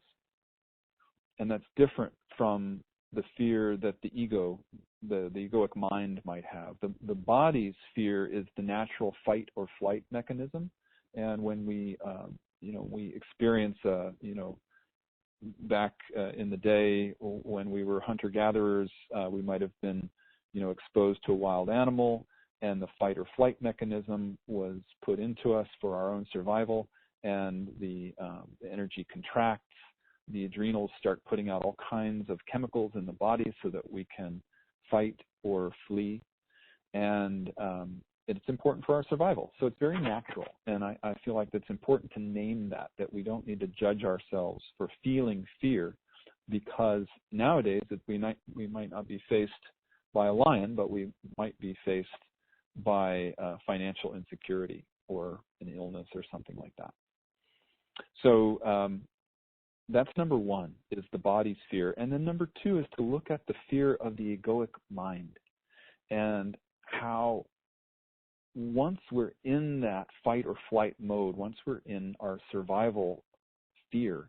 And that's different from the fear that the ego, the egoic mind might have. The body's fear is the natural fight or flight mechanism. And when we experience, back in the day when we were hunter-gatherers, we might have been, exposed to a wild animal, and the fight or flight mechanism was put into us for our own survival, and the energy contracts. The adrenals start putting out all kinds of chemicals in the body so that we can fight or flee. And it's important for our survival. So it's very natural. And I feel like it's important to name that we don't need to judge ourselves for feeling fear, because nowadays we might not be faced by a lion, but we might be faced by financial insecurity or an illness or something like that. So that's number one, is the body's fear. And then number two is to look at the fear of the egoic mind, and how once we're in that fight or flight mode, once we're in our survival fear,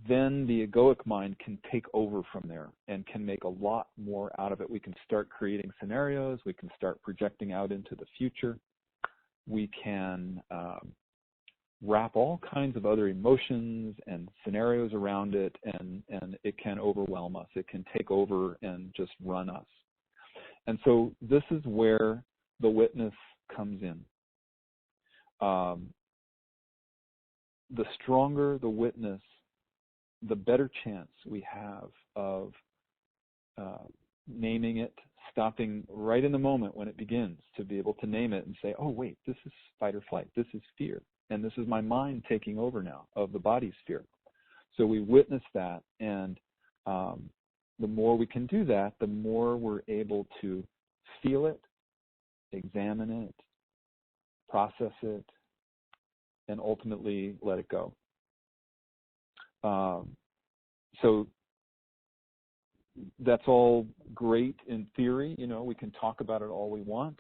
then the egoic mind can take over from there and can make a lot more out of it. We can start creating scenarios. We can start projecting out into the future. We can wrap all kinds of other emotions and scenarios around it, and it can overwhelm us. It can take over and just run us. And so this is where the witness comes in. The stronger the witness, the better chance we have of naming it, stopping right in the moment when it begins, to be able to name it and say, oh, wait, this is fight or flight, this is fear, and this is my mind taking over now of the body's fear. So we witness that, and the more we can do that, the more we're able to feel it, examine it, process it, and ultimately let it go. So that's all great in theory. You know, we can talk about it all we want.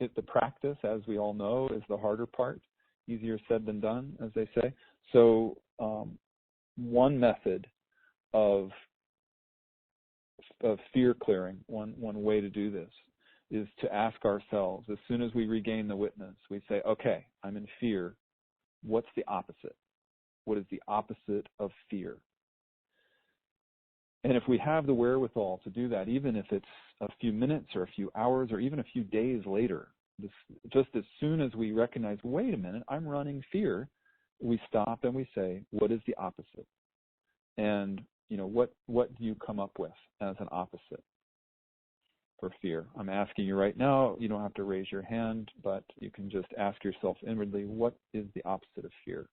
The practice, as we all know, is the harder part. Easier said than done, as they say. So one method of fear clearing, one way to do this, is to ask ourselves, as soon as we regain the witness, we say, okay, I'm in fear. What's the opposite? What is the opposite of fear? And if we have the wherewithal to do that, even if it's a few minutes or a few hours or even a few days later, just as soon as we recognize, wait a minute, I'm running fear, we stop and we say, what is the opposite? And, you know, what do you come up with as an opposite for fear? I'm asking you right now, you don't have to raise your hand, but you can just ask yourself inwardly, what is the opposite of fear?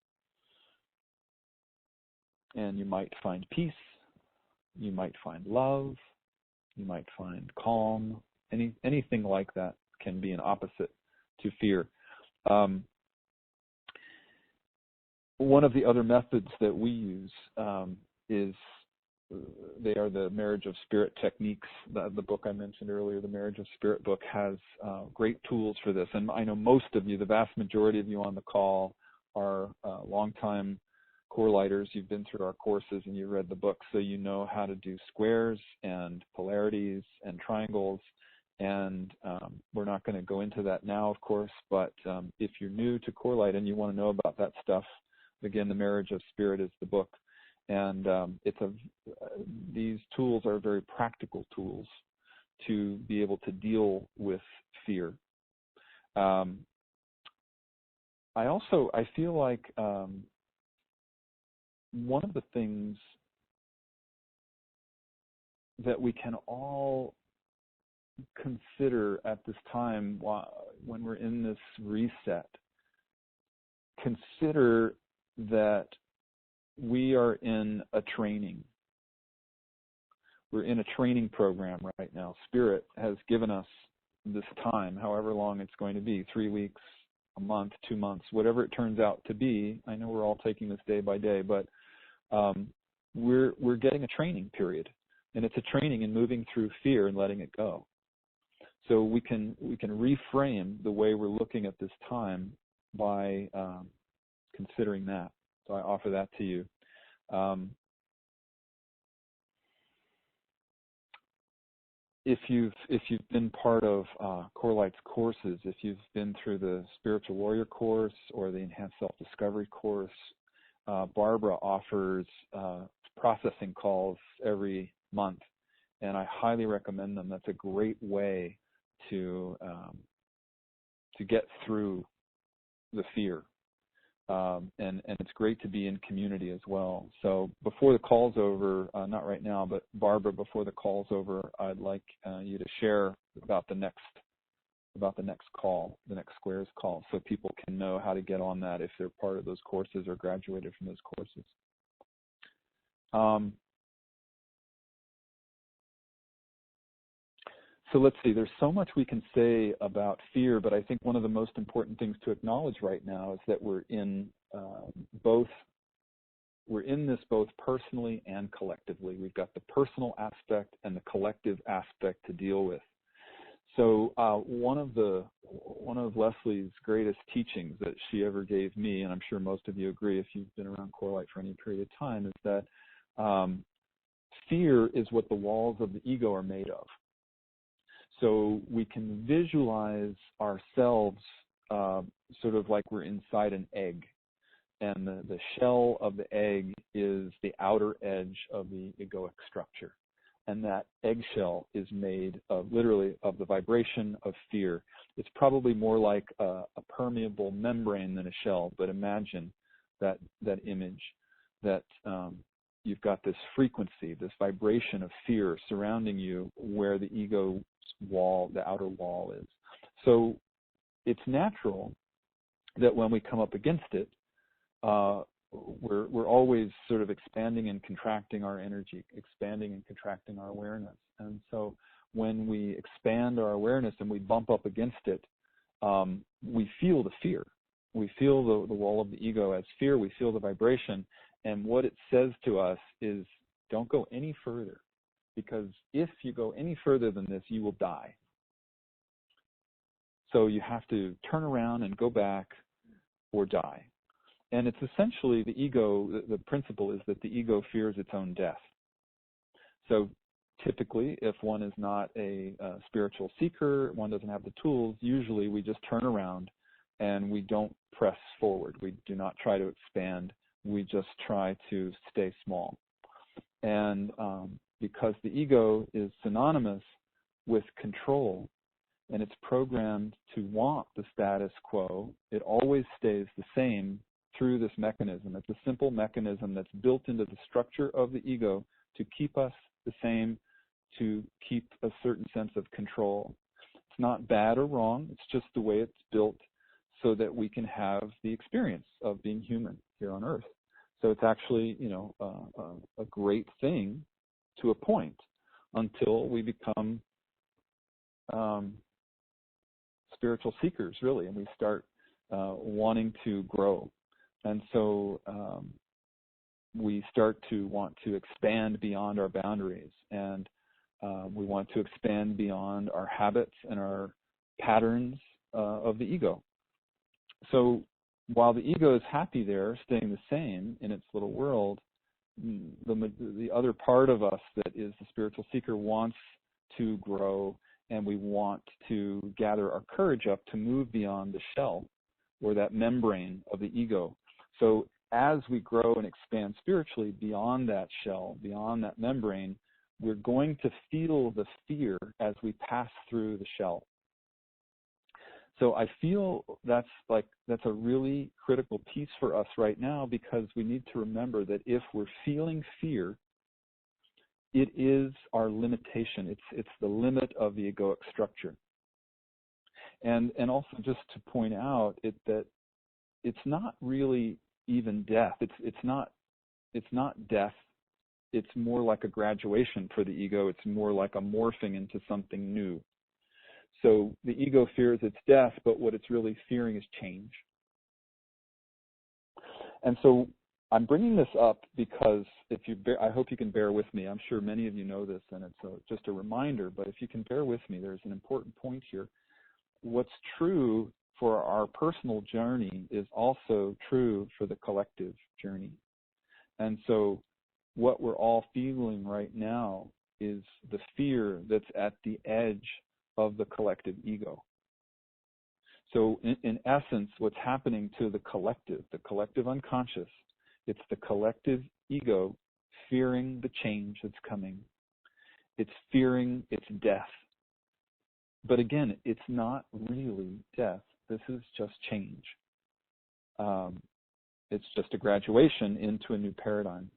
And you might find peace, you might find love, you might find calm, anything like that can be an opposite to fear. One of the other methods that we use is, they are the Marriage of Spirit techniques. The book I mentioned earlier, the Marriage of Spirit book, has great tools for this. And I know most of you, the vast majority of you on the call, are longtime core lighters. You've been through our courses and you read the book, so you know how to do squares and polarities and triangles. And we're not going to go into that now, of course, but if you're new to core light and you want to know about that stuff, again, the Marriage of Spirit is the book. And these tools are very practical tools to be able to deal with fear. I feel like one of the things that we can all consider at this time when we're in this reset, consider that we are in a training. We're in a training program right now. Spirit has given us this time, however long it's going to be, 3 weeks, a month, 2 months, whatever it turns out to be. I know we're all taking this day by day, but we're getting a training period, and it's a training in moving through fear and letting it go. So we can reframe the way we're looking at this time by considering that. So I offer that to you. If you've been part of Core Light's courses, if you've been through the Spiritual Warrior course or the Enhanced Self-Discovery course, Barbara offers processing calls every month, and I highly recommend them. That's a great way to get through the fear. And it's great to be in community as well. So before the call's over, not right now, but Barbara, before the call's over, I'd like you to share about the next call, the next Squares call, so people can know how to get on that if they're part of those courses or graduated from those courses. So let's see, there's so much we can say about fear, but I think one of the most important things to acknowledge right now is that we're in this both personally and collectively. We've got the personal aspect and the collective aspect to deal with. So one of Leslie's greatest teachings that she ever gave me, and I'm sure most of you agree if you've been around Core Light for any period of time, is that fear is what the walls of the ego are made of. So we can visualize ourselves sort of like we're inside an egg, and the shell of the egg is the outer edge of the egoic structure. And that eggshell is made of literally of the vibration of fear. It's probably more like a permeable membrane than a shell, but imagine that image, that you've got this frequency, this vibration of fear surrounding you where the ego's wall, the outer wall is. So it's natural that when we come up against it, we're always sort of expanding and contracting our energy, expanding and contracting our awareness. And so when we expand our awareness and we bump up against it, we feel the fear. We feel the wall of the ego as fear. We feel the vibration. And what it says to us is, don't go any further, because if you go any further than this, you will die. So you have to turn around and go back or die. And it's essentially the ego, the principle is that the ego fears its own death. So typically, if one is not a spiritual seeker, one doesn't have the tools, usually we just turn around and we don't press forward. We do not try to expand. We just try to stay small. And because the ego is synonymous with control, and it's programmed to want the status quo, it always stays the same through this mechanism. It's a simple mechanism that's built into the structure of the ego to keep us the same, to keep a certain sense of control. It's not bad or wrong. It's just the way it's built so that we can have the experience of being human here on Earth. So it's actually, a great thing to a point until we become spiritual seekers, really, and we start wanting to grow. And so we start to want to expand beyond our boundaries, and we want to expand beyond our habits and our patterns of the ego. So while the ego is happy there, staying the same in its little world, the other part of us that is the spiritual seeker wants to grow, and we want to gather our courage up to move beyond the shell or that membrane of the ego. So as we grow and expand spiritually beyond that shell, beyond that membrane, we're going to feel the fear as we pass through the shell. So I feel that's a really critical piece for us right now, because we need to remember that if we're feeling fear, it is our limitation. It's the limit of the egoic structure. And also just to point out that it's not really even death. It's not death. It's more like a graduation for the ego. It's more like a morphing into something new. So the ego fears its death, but what it's really fearing is change. And so I'm bringing this up because I hope you can bear with me. I'm sure many of you know this, and it's just a reminder, but if you can bear with me, there's an important point here. What's true for our personal journey is also true for the collective journey. And so what we're all feeling right now is the fear that's at the edge of the collective ego. So in essence, what's happening to the collective unconscious, it's the collective ego fearing the change that's coming. It's fearing its death. But again, it's not really death. This is just change. It's just a graduation into a new paradigm,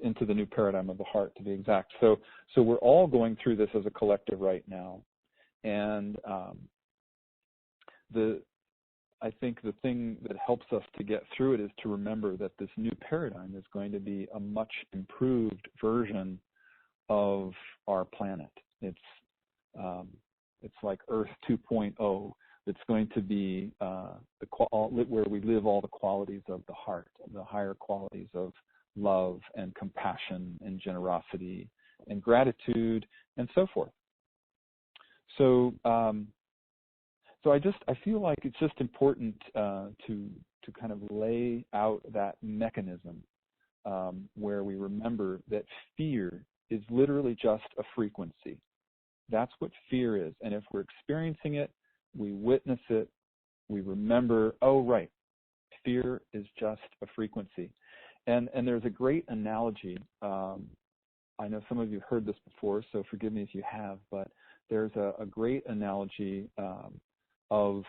into the new paradigm of the heart, to be exact. So we're all going through this as a collective right now. And I think the thing that helps us to get through it is to remember that this new paradigm is going to be a much improved version of our planet. It's It's like Earth 2.0. It's going to be where we live all the qualities of the heart, the higher qualities of love and compassion and generosity and gratitude and so forth. So, I feel like it's just important to kind of lay out that mechanism where we remember that fear is literally just a frequency. That's what fear is. And if we're experiencing it, we witness it, we remember, oh, right, fear is just a frequency. And there's a great analogy. I know some of you have heard this before, so forgive me if you have, but there's a great analogy of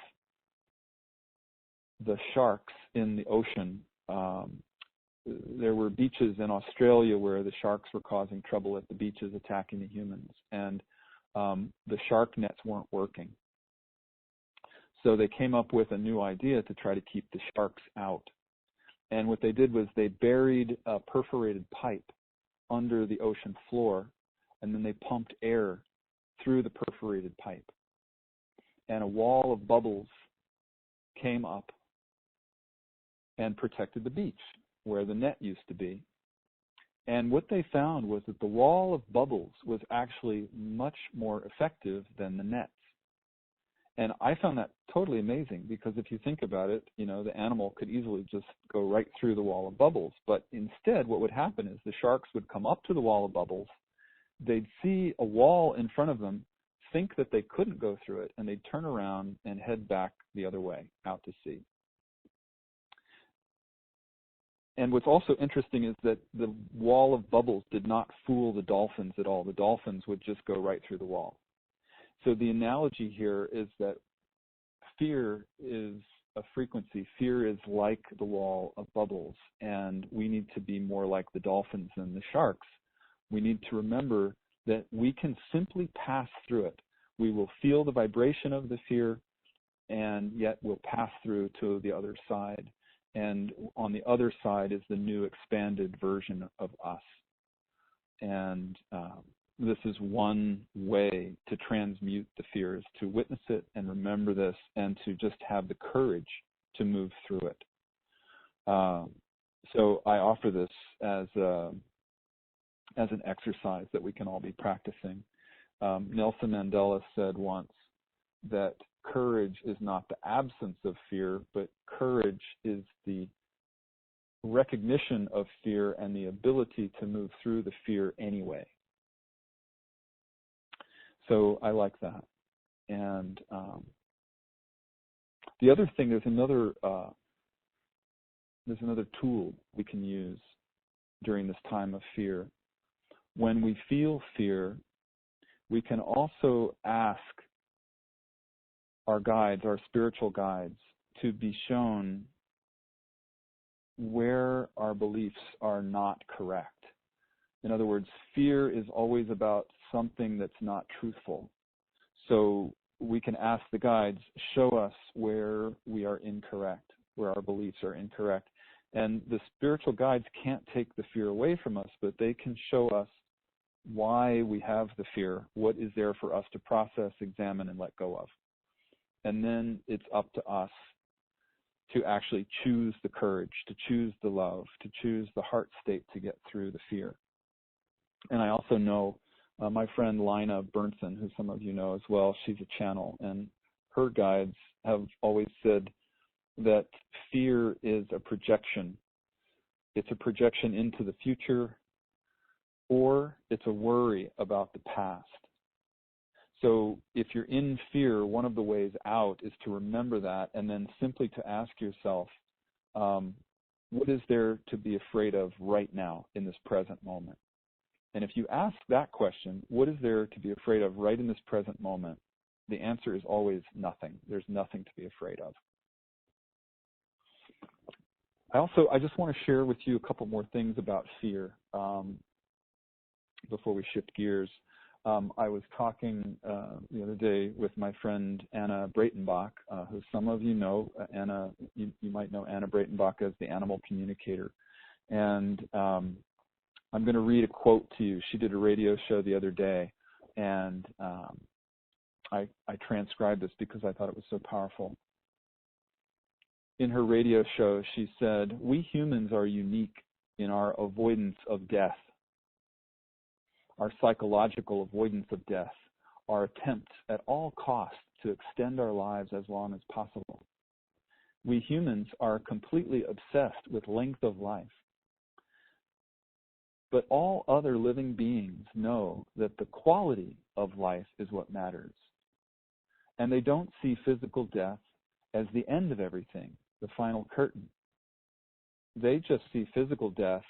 the sharks in the ocean. There were beaches in Australia where the sharks were causing trouble at the beaches, attacking the humans, and the shark nets weren't working. So they came up with a new idea to try to keep the sharks out. And what they did was they buried a perforated pipe under the ocean floor, and then they pumped air through the perforated pipe. And a wall of bubbles came up and protected the beach where the net used to be. And what they found was that the wall of bubbles was actually much more effective than the nets. And I found that totally amazing, because if you think about it, the animal could easily just go right through the wall of bubbles. But instead, what would happen is the sharks would come up to the wall of bubbles, they'd see a wall in front of them, think that they couldn't go through it, and they'd turn around and head back the other way, out to sea. And what's also interesting is that the wall of bubbles did not fool the dolphins at all. The dolphins would just go right through the wall. So the analogy here is that fear is a frequency. Fear is like the wall of bubbles, and we need to be more like the dolphins and the sharks. We need to remember that we can simply pass through it. We will feel the vibration of the fear, and yet we'll pass through to the other side. And on the other side is the new expanded version of us. And this is one way to transmute the fears, to witness it and remember this, and to just have the courage to move through it. So I offer this as an exercise that we can all be practicing. Nelson Mandela said once that courage is not the absence of fear, but courage is the recognition of fear and the ability to move through the fear anyway. So I like that. And the other thing, there's another tool we can use during this time of fear. When we feel fear, we can also ask our guides, our spiritual guides, to be shown where our beliefs are not correct. In other words, fear is always about something that's not truthful. So we can ask the guides, show us where we are incorrect, where our beliefs are incorrect. And the spiritual guides can't take the fear away from us, but they can show us why we have the fear, what is there for us to process, examine, and let go of. And then it's up to us to actually choose the courage, to choose the love, to choose the heart state to get through the fear. And I also know my friend Lina Bernson, who some of you know as well, she's a channel, and her guides have always said that fear is a projection. It's a projection into the future, or it's a worry about the past. So if you're in fear, one of the ways out is to remember that, and then simply to ask yourself, what is there to be afraid of right now in this present moment? And if you ask that question, what is there to be afraid of right in this present moment, the answer is always nothing. There's nothing to be afraid of. I just want to share with you a couple more things about fear before we shift gears. I was talking the other day with my friend Anna Breitenbach, who some of you know. Anna, you might know Anna Breitenbach as the animal communicator. And I'm going to read a quote to you. She did a radio show the other day, and I transcribed this because I thought it was so powerful. In her radio show, she said, "We humans are unique in our avoidance of death, our psychological avoidance of death, our attempt at all costs to extend our lives as long as possible. We humans are completely obsessed with length of life. But all other living beings know that the quality of life is what matters. And they don't see physical death as the end of everything, the final curtain. They just see physical death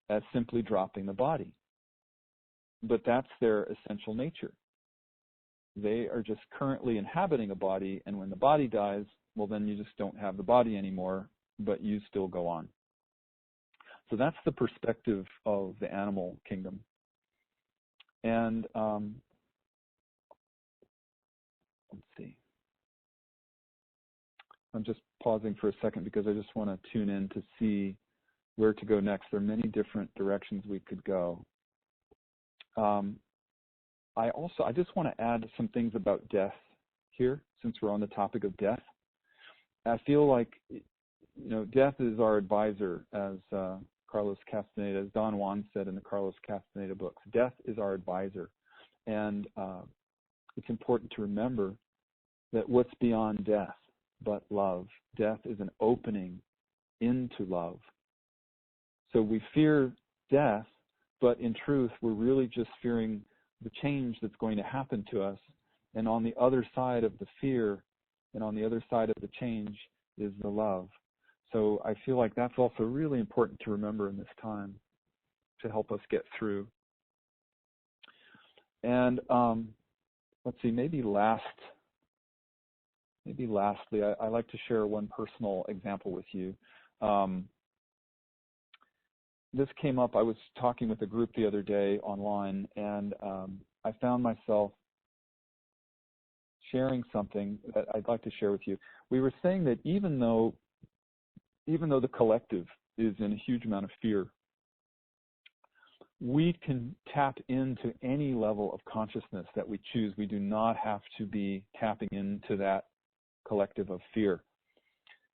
as simply dropping the body. But that's their essential nature. They are just currently inhabiting a body, and when the body dies, well, then you just don't have the body anymore, but you still go on." So that's the perspective of the animal kingdom. And let's see. I'm just pausing for a second because I just want to tune in to see where to go next. There are many different directions we could go. I just want to add some things about death here, since we're on the topic of death. I feel like, death is our advisor, as Carlos Castaneda, as Don Juan said in the Carlos Castaneda books. Death is our advisor. And it's important to remember that what's beyond death but love? Death is an opening into love. So we fear death, but in truth, we're really just fearing the change that's going to happen to us. And on the other side of the fear and on the other side of the change is the love. So I feel like that's also really important to remember in this time to help us get through. And let's see, maybe lastly, I like to share one personal example with you. This came up, I was talking with a group the other day online, and I found myself sharing something that I'd like to share with you. We were saying that even though the collective is in a huge amount of fear, we can tap into any level of consciousness that we choose. We do not have to be tapping into that collective of fear.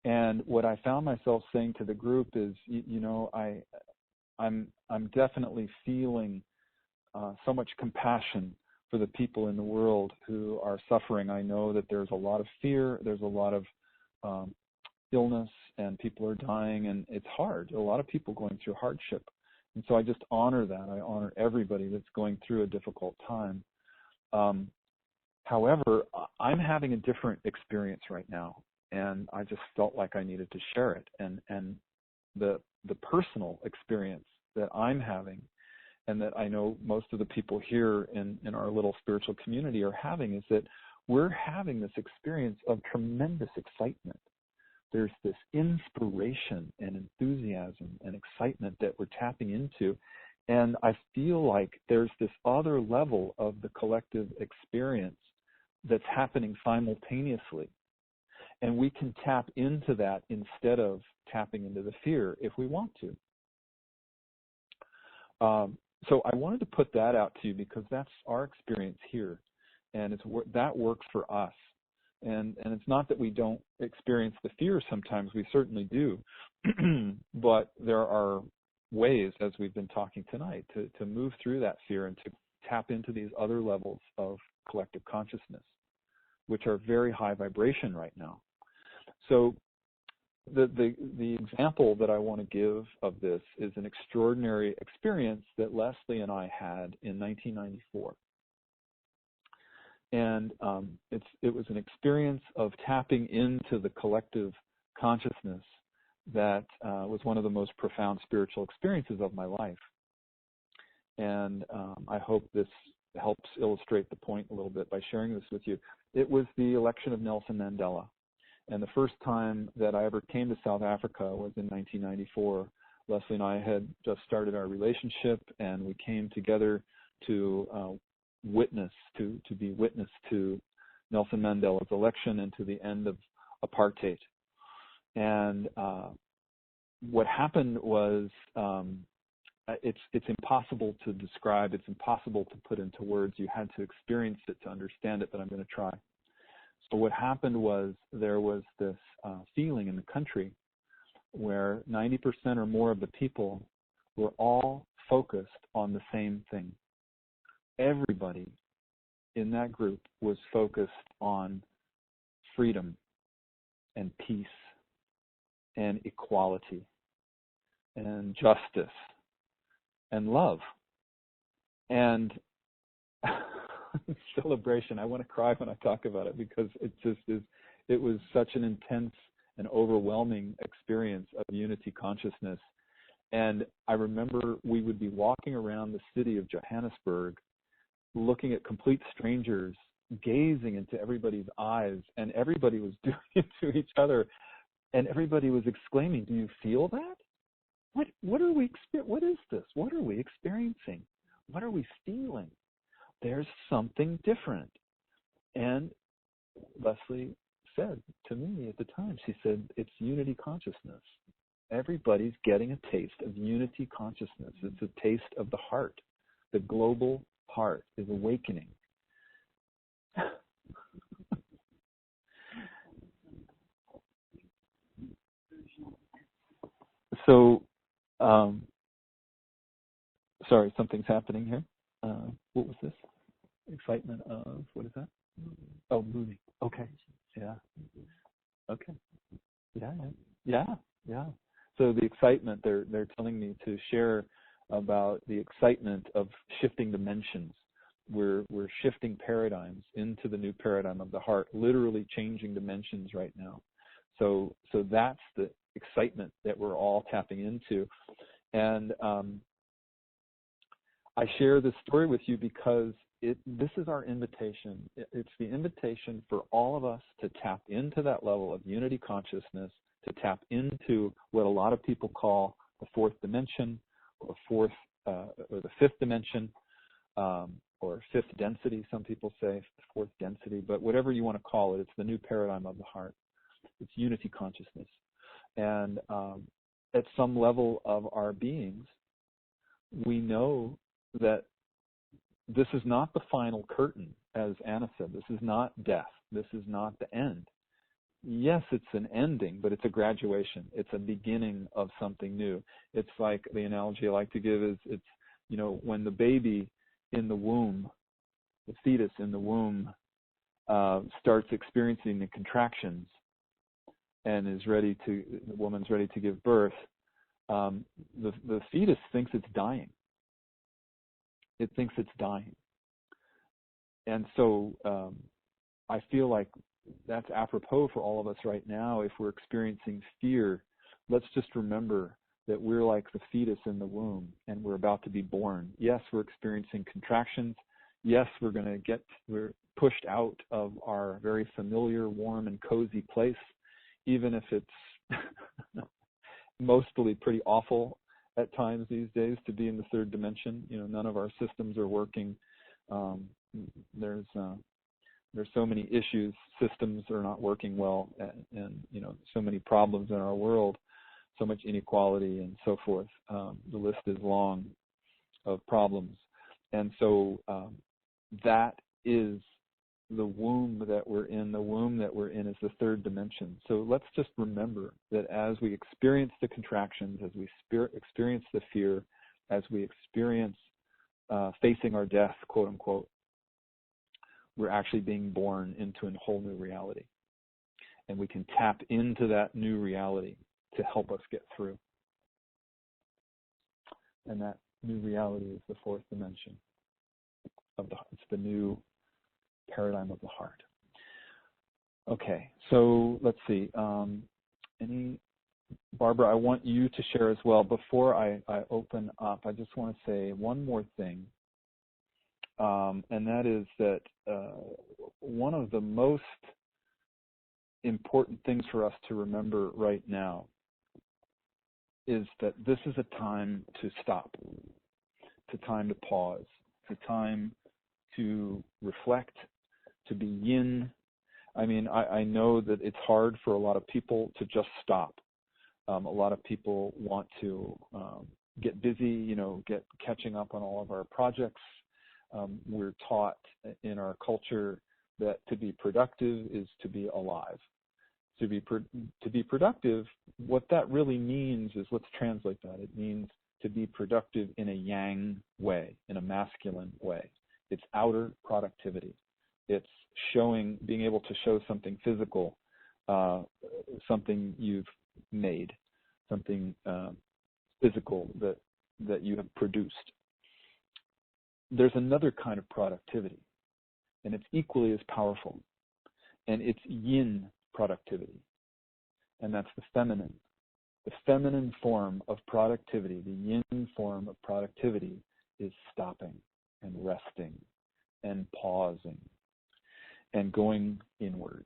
And what I found myself saying to the group is, I'm definitely feeling so much compassion for the people in the world who are suffering. I know that there's a lot of fear, there's a lot of illness, and people are dying, and it's hard. A lot of people going through hardship. And so I just honor that. I honor everybody that's going through a difficult time. However, I'm having a different experience right now, and I just felt like I needed to share it. And the personal experience that I'm having, and that I know most of the people here in our little spiritual community are having, is that we're having this experience of tremendous excitement. There's this inspiration and enthusiasm and excitement that we're tapping into. And I feel like there's this other level of the collective experience that's happening simultaneously. And we can tap into that instead of tapping into the fear if we want to. So I wanted to put that out to you because that's our experience here. And that works for us. And it's not that we don't experience the fear sometimes, we certainly do. But there are ways, as we've been talking tonight, to move through that fear and to tap into these other levels of collective consciousness, which are very high vibration right now. So the example that I want to give of this is an extraordinary experience that Leslie and I had in 1994. And it was an experience of tapping into the collective consciousness that was one of the most profound spiritual experiences of my life. And I hope this helps illustrate the point a little bit by sharing this with you. It was the election of Nelson Mandela. And the first time that I ever came to South Africa was in 1994. Leslie and I had just started our relationship, and we came together to be witness to Nelson Mandela's election and to the end of apartheid. And what happened was it's impossible to describe. It's impossible to put into words. You had to experience it to understand it, but I'm going to try. So what happened was there was this feeling in the country where 90% or more of the people were all focused on the same thing. Everybody in that group was focused on freedom and peace and equality and justice and love and celebration. I want to cry when I talk about it because it was such an intense and overwhelming experience of unity consciousness. And I remember we would be walking around the city of Johannesburg looking at complete strangers, gazing into everybody's eyes, and everybody was doing it to each other, and everybody was exclaiming, "Do you feel that? What are we? What is this? What are we experiencing? What are we feeling? There's something different." And Leslie said to me at the time, she said, "It's unity consciousness. Everybody's getting a taste of unity consciousness. It's a taste of the heart. The global heart is awakening." So, sorry, something's happening here. What was this? Excitement of, what is that? Oh, moving. Okay. Yeah. Okay. Yeah. So the excitement, they're telling me to share about the excitement of shifting dimensions. We're shifting paradigms into the new paradigm of the heart, literally changing dimensions right now. So that's the excitement that we're all tapping into. And I share this story with you because this is our invitation. It's the invitation for all of us to tap into that level of unity consciousness, to tap into what a lot of people call the fourth dimension, or the fifth dimension, or fifth density. Some people say fourth density, but whatever you want to call it, it's the new paradigm of the heart. It's unity consciousness. And at some level of our beings, we know that this is not the final curtain, as Anna said. This is not death. This is not the end. Yes, it's an ending, but it's a graduation. It's a beginning of something new. It's like the analogy I like to give is it's, when the baby in the womb, the fetus in the womb, starts experiencing the contractions and the woman's ready to give birth, the fetus thinks it's dying. It thinks it's dying. And so I feel like that's apropos for all of us right now. If we're experiencing fear, let's just remember that we're like the fetus in the womb and we're about to be born. Yes, we're experiencing contractions. Yes, we're pushed out of our very familiar, warm, and cozy place, even if it's mostly pretty awful at times these days to be in the third dimension. None of our systems are working. There's so many issues. Systems are not working well, and so many problems in our world, so much inequality and so forth. The list is long of problems, and so that is the womb that we're in. The womb that we're in is the third dimension. So let's just remember that as we experience the contractions, as we experience the fear, as we experience facing our death, quote unquote, we're actually being born into a whole new reality. And we can tap into that new reality to help us get through. And that new reality is the fourth dimension of the heart. It's the new paradigm of the heart. Okay, so let's see. Barbara, I want you to share as well. Before I open up, I just want to say one more thing. And that is that one of the most important things for us to remember right now is that this is a time to stop. It's a time to pause. It's a time to reflect, to be yin. I mean, I know that it's hard for a lot of people to just stop. A lot of people want to get busy, get catching up on all of our projects. We're taught in our culture that to be productive is to be alive. To be productive, what that really means is, let's translate that. It means to be productive in a yang way, in a masculine way. It's outer productivity. It's being able to show something physical, something you've made, something physical that you have produced. There's another kind of productivity, and it's equally as powerful, and it's yin productivity, and that's the feminine. The feminine form of productivity, the yin form of productivity, is stopping and resting and pausing and going inward.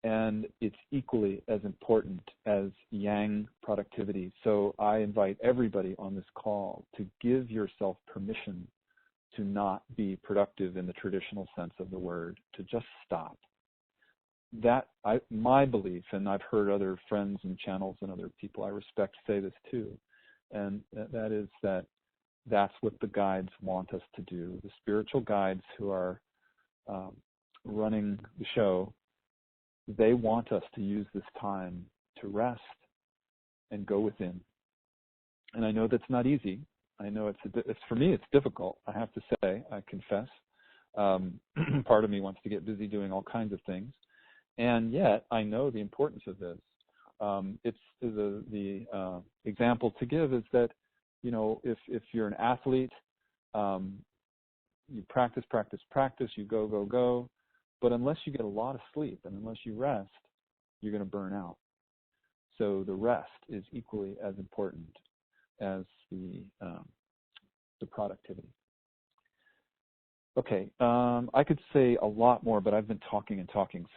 And it's equally as important as yang productivity. So I invite everybody on this call to give yourself permission to not be productive in the traditional sense of the word, to just stop. My belief, and I've heard other friends and channels and other people I respect say this too, and that is that's what the guides want us to do. The spiritual guides who are running the show, they want us to use this time to rest and go within. And I know that's not easy. I know it's for me, it's difficult. I have to say, I confess. Part of me wants to get busy doing all kinds of things. And yet, I know the importance of this. It's the example to give is that, if you're an athlete, you practice, you go, but unless you get a lot of sleep and unless you rest, you're going to burn out. So the rest is equally as important as the productivity. Okay, I could say a lot more, but I've been talking.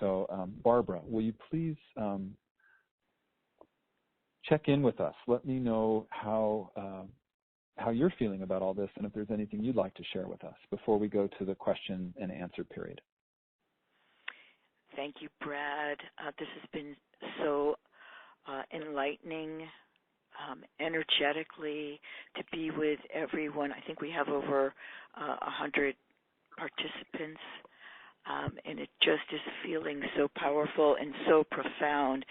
So, Barbara, will you please check in with us? Let me know how you're feeling about all this, and if there's anything you'd like to share with us before we go to the question and answer period. Thank you, Brad. This has been so enlightening, energetically, to be with everyone. I think we have over 100 participants, and it just is feeling so powerful and so profound.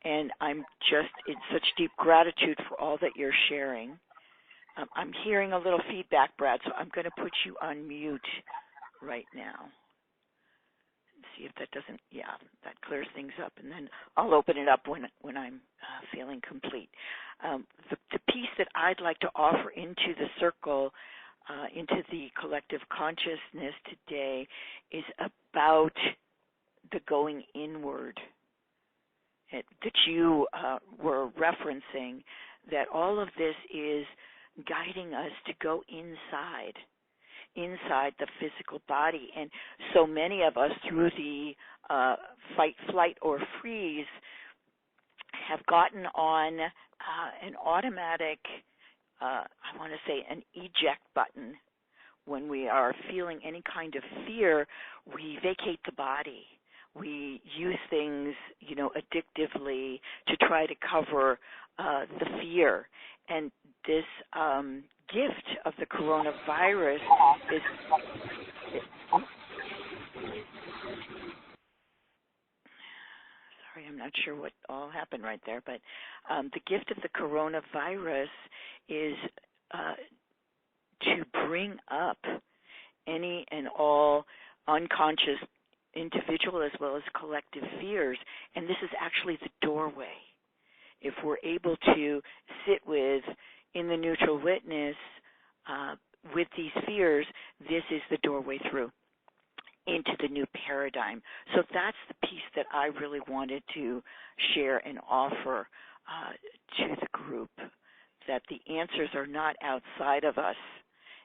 And I'm just in such deep gratitude for all that you're sharing. I'm hearing a little feedback, Brad, so I'm going to put you on mute right now. See if that doesn't, that clears things up, and then I'll open it up when I'm feeling complete. The piece that I'd like to offer into the circle, into the collective consciousness today, is about the going inward that you were referencing, that all of this is guiding us to go inside the physical body. And so many of us, through the fight, flight, or freeze, have gotten on an automatic, I want to say an eject button. When we are feeling any kind of fear, we vacate the body. We use things, addictively to try to cover the fear. And this gift of the coronavirus is... Sorry, I'm not sure what all happened right there, but the gift of the coronavirus is to bring up any and all unconscious individual as well as collective fears, and this is actually the doorway. If we're able to sit in the neutral witness with these fears, this is the doorway through into the new paradigm. So that's the piece that I really wanted to share and offer to the group, that the answers are not outside of us.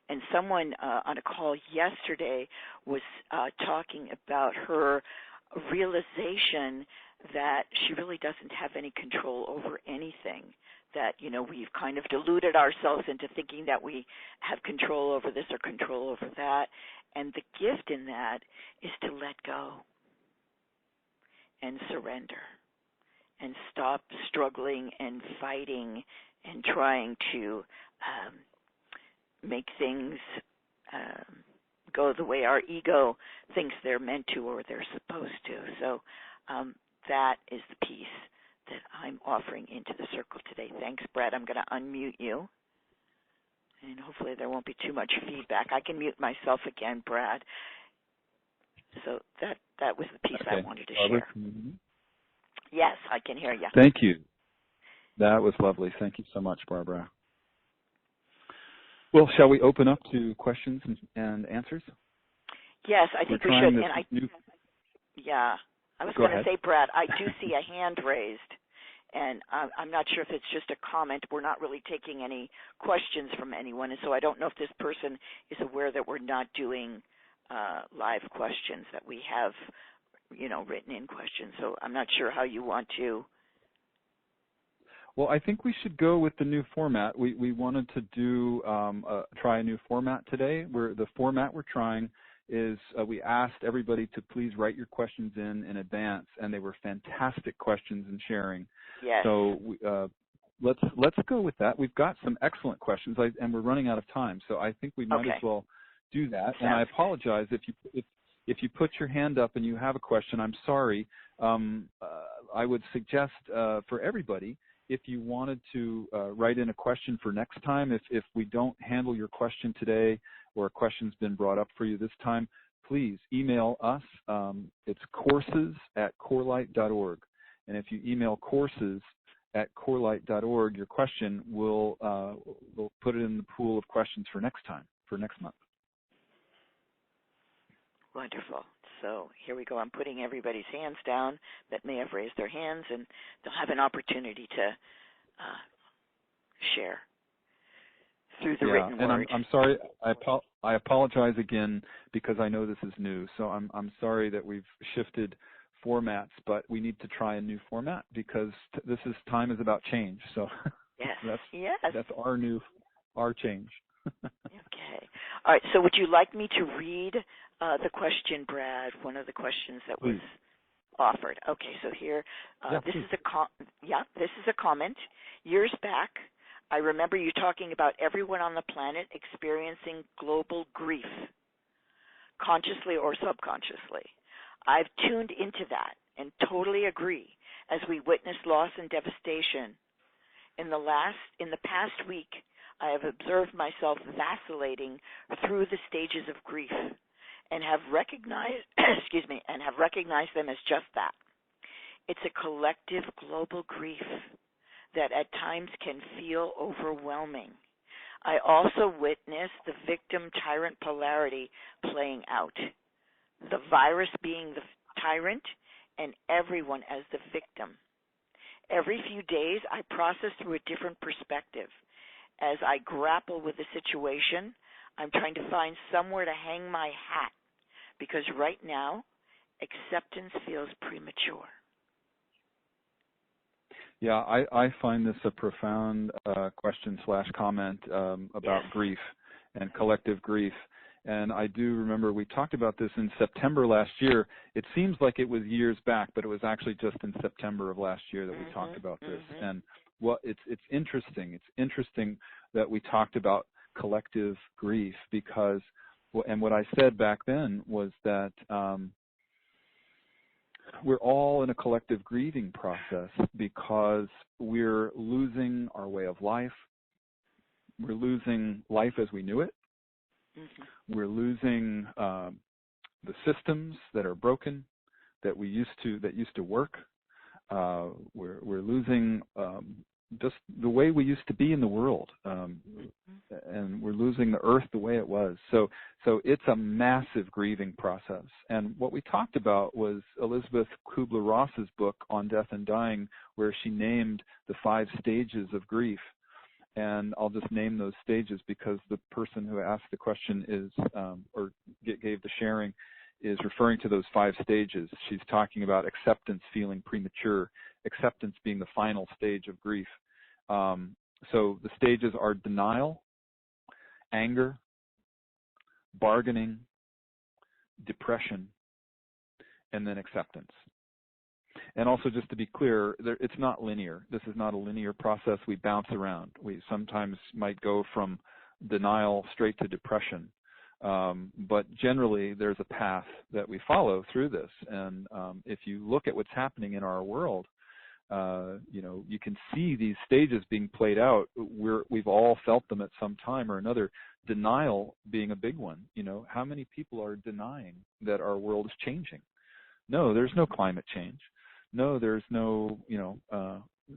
And someone on a call yesterday was talking about her realization that she really doesn't have any control over anything, that, we've kind of deluded ourselves into thinking that we have control over this or control over that. And the gift in that is to let go and surrender and stop struggling and fighting and trying to make things go the way our ego thinks they're meant to or they're supposed to. So that is the piece that I'm offering into the circle today. Thanks, Brad. I'm going to unmute you, and hopefully there won't be too much feedback. I can mute myself again, Brad. So that was the piece I wanted to share. Yes, I can hear you. Thank you. That was lovely. Thank you so much, Barbara. Well, shall we open up to questions and answers? Yes, I think we should. And I was going to say, Brad, I do see a hand raised, and I'm not sure if it's just a comment. We're not really taking any questions from anyone, and so I don't know if this person is aware that we're not doing live questions, that we have, written in questions. So I'm not sure how you want to. Well, I think we should go with the new format. We wanted to do try a new format today. The format we're trying is we asked everybody to please write your questions in advance, and they were fantastic questions and sharing. Yes. So let's go with that. We've got some excellent questions, and we're running out of time, so I think we might as well do that. And I apologize if you put your hand up and you have a question. I'm sorry. I would suggest for everybody, if you wanted to write in a question for next time, if we don't handle your question today or a question's been brought up for you this time, please email us. It's courses@corelight.org. And if you email courses@corelight.org, your question, we'll put it in the pool of questions for next time, for next month. Wonderful. So here we go. I'm putting everybody's hands down that may have raised their hands, and they'll have an opportunity to share through the written word. And I'm sorry. I apologize again because I know this is new. So I'm sorry that we've shifted formats, but we need to try a new format because time is about change. So that's our change. Okay. All right. So would you like me to read the question, Brad? One of the questions that was offered. Okay. So here, this is a comment. Years back, I remember you talking about everyone on the planet experiencing global grief, consciously or subconsciously. I've tuned into that and totally agree as we witness loss and devastation. In the past week, I have observed myself vacillating through the stages of grief and have recognized them as just that. It's a collective global grief that at times can feel overwhelming. I also witness the victim-tyrant polarity playing out, the virus being the tyrant and everyone as the victim. Every few days, I process through a different perspective. As I grapple with the situation, I'm trying to find somewhere to hang my hat because right now, acceptance feels premature. Yeah, I find this a profound question/comment about grief and collective grief. And I do remember we talked about this in September last year. It seems like it was years back, but it was actually just in September of last year that we talked about this. And it's interesting. It's interesting that we talked about collective grief because, and what I said back then was that we're all in a collective grieving process because we're losing our way of life. We're losing life as we knew it. We're losing the systems that are broken that used to work. We're losing just the way we used to be in the world, and we're losing the earth the way it was. So it's a massive grieving process. And what we talked about was Elizabeth Kubler-Ross's book on death and dying, where she named the 5 stages of grief. And I'll just name those stages because the person who asked the question gave the sharing is referring to those 5 stages. She's talking about acceptance feeling premature, acceptance being the final stage of grief. So the stages are denial, anger, bargaining, depression, and then acceptance. And also, just to be clear, it's not linear. This is not a linear process. We bounce around. We sometimes might go from denial straight to depression. But generally, there's a path that we follow through this. And if you look at what's happening in our world, you can see these stages being played out. We've all felt them at some time or another. Denial being a big one. How many people are denying that our world is changing? No, there's no climate change. No, there's no,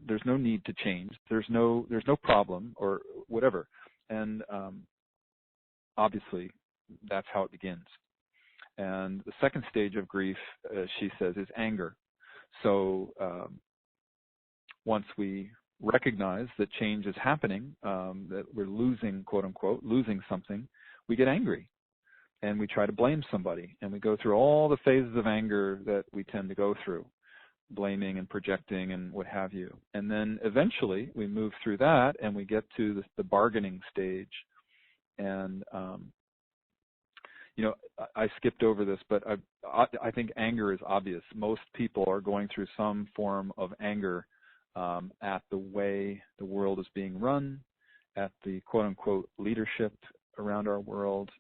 there's no need to change. There's no problem or whatever. And obviously, that's how it begins. And the second stage of grief, she says, is anger. So once we recognize that change is happening, that we're losing, quote unquote, losing something, we get angry. And we try to blame somebody. And we go through all the phases of anger that we tend to go through, blaming and projecting and what have you. And then eventually we move through that and we get to the bargaining stage. And, I skipped over this, but I think anger is obvious. Most people are going through some form of anger at the way the world is being run, at the quote-unquote leadership around our world.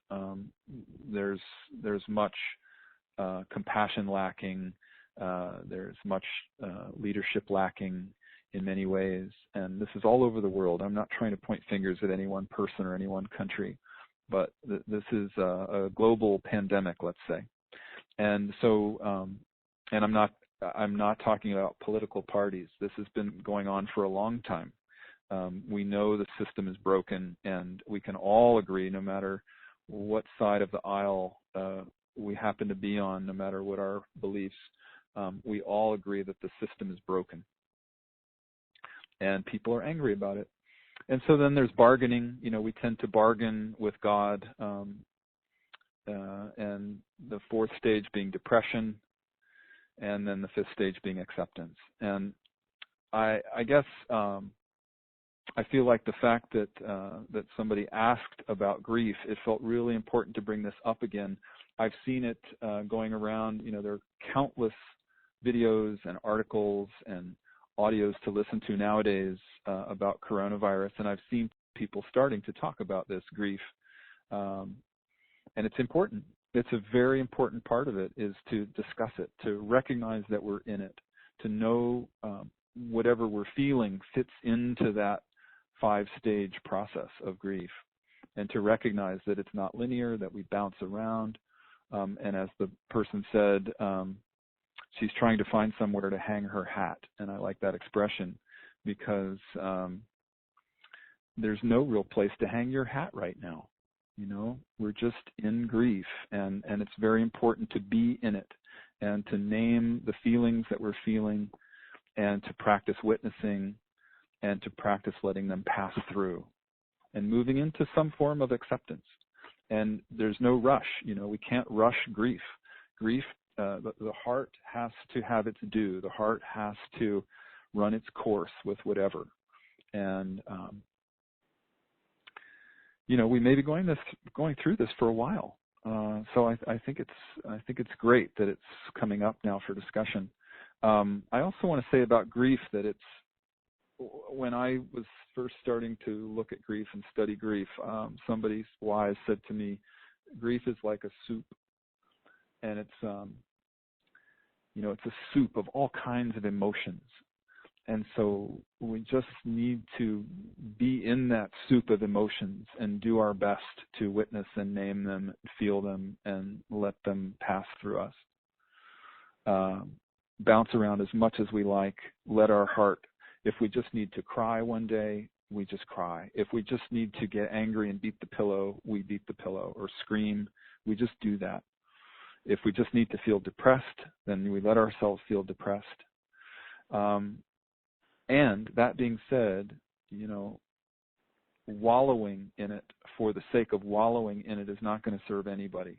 There's much compassion lacking. There's much leadership lacking in many ways. And this is all over the world. I'm not trying to point fingers at any one person or any one country, but this is a global pandemic, let's say. And so, and I'm not talking about political parties. This has been going on for a long time. We know the system is broken, and we can all agree, no matter what side of the aisle we happen to be on, no matter what our beliefs, we all agree that the system is broken. And people are angry about it. And so then there's bargaining. We tend to bargain with God, and the fourth stage being depression, and then the fifth stage being acceptance. And I guess I feel like the fact that that somebody asked about grief, it felt really important to bring this up again. I've seen it going around. There are countless videos and articles and audios to listen to nowadays about coronavirus, and I've seen people starting to talk about this grief, and it's important. It's a very important part of it, is to discuss it, to recognize that we're in it, to know whatever we're feeling fits into that 5-stage process of grief, and to recognize that it's not linear, that we bounce around, and as the person said, she's trying to find somewhere to hang her hat, and I like that expression, because there's no real place to hang your hat right now. We're just in grief, and it's very important to be in it and to name the feelings that we're feeling, and to practice witnessing, and to practice letting them pass through and moving into some form of acceptance. And there's no rush. We can't rush grief. Grief, the heart has to have its due. The heart has to run its course with whatever. And we may be going through this for a while. So I think it's great that it's coming up now for discussion. I also want to say about grief that when I was first starting to look at grief and study grief, somebody wise said to me, grief is like a soup, and it's a soup of all kinds of emotions. And so we just need to be in that soup of emotions and do our best to witness and name them, feel them, and let them pass through us. Bounce around as much as we like. Let our heart, if we just need to cry one day, we just cry. If we just need to get angry and beat the pillow, we beat the pillow, or scream. We just do that. If we just need to feel depressed, then we let ourselves feel depressed. And that being said, wallowing in it for the sake of wallowing in it is not going to serve anybody.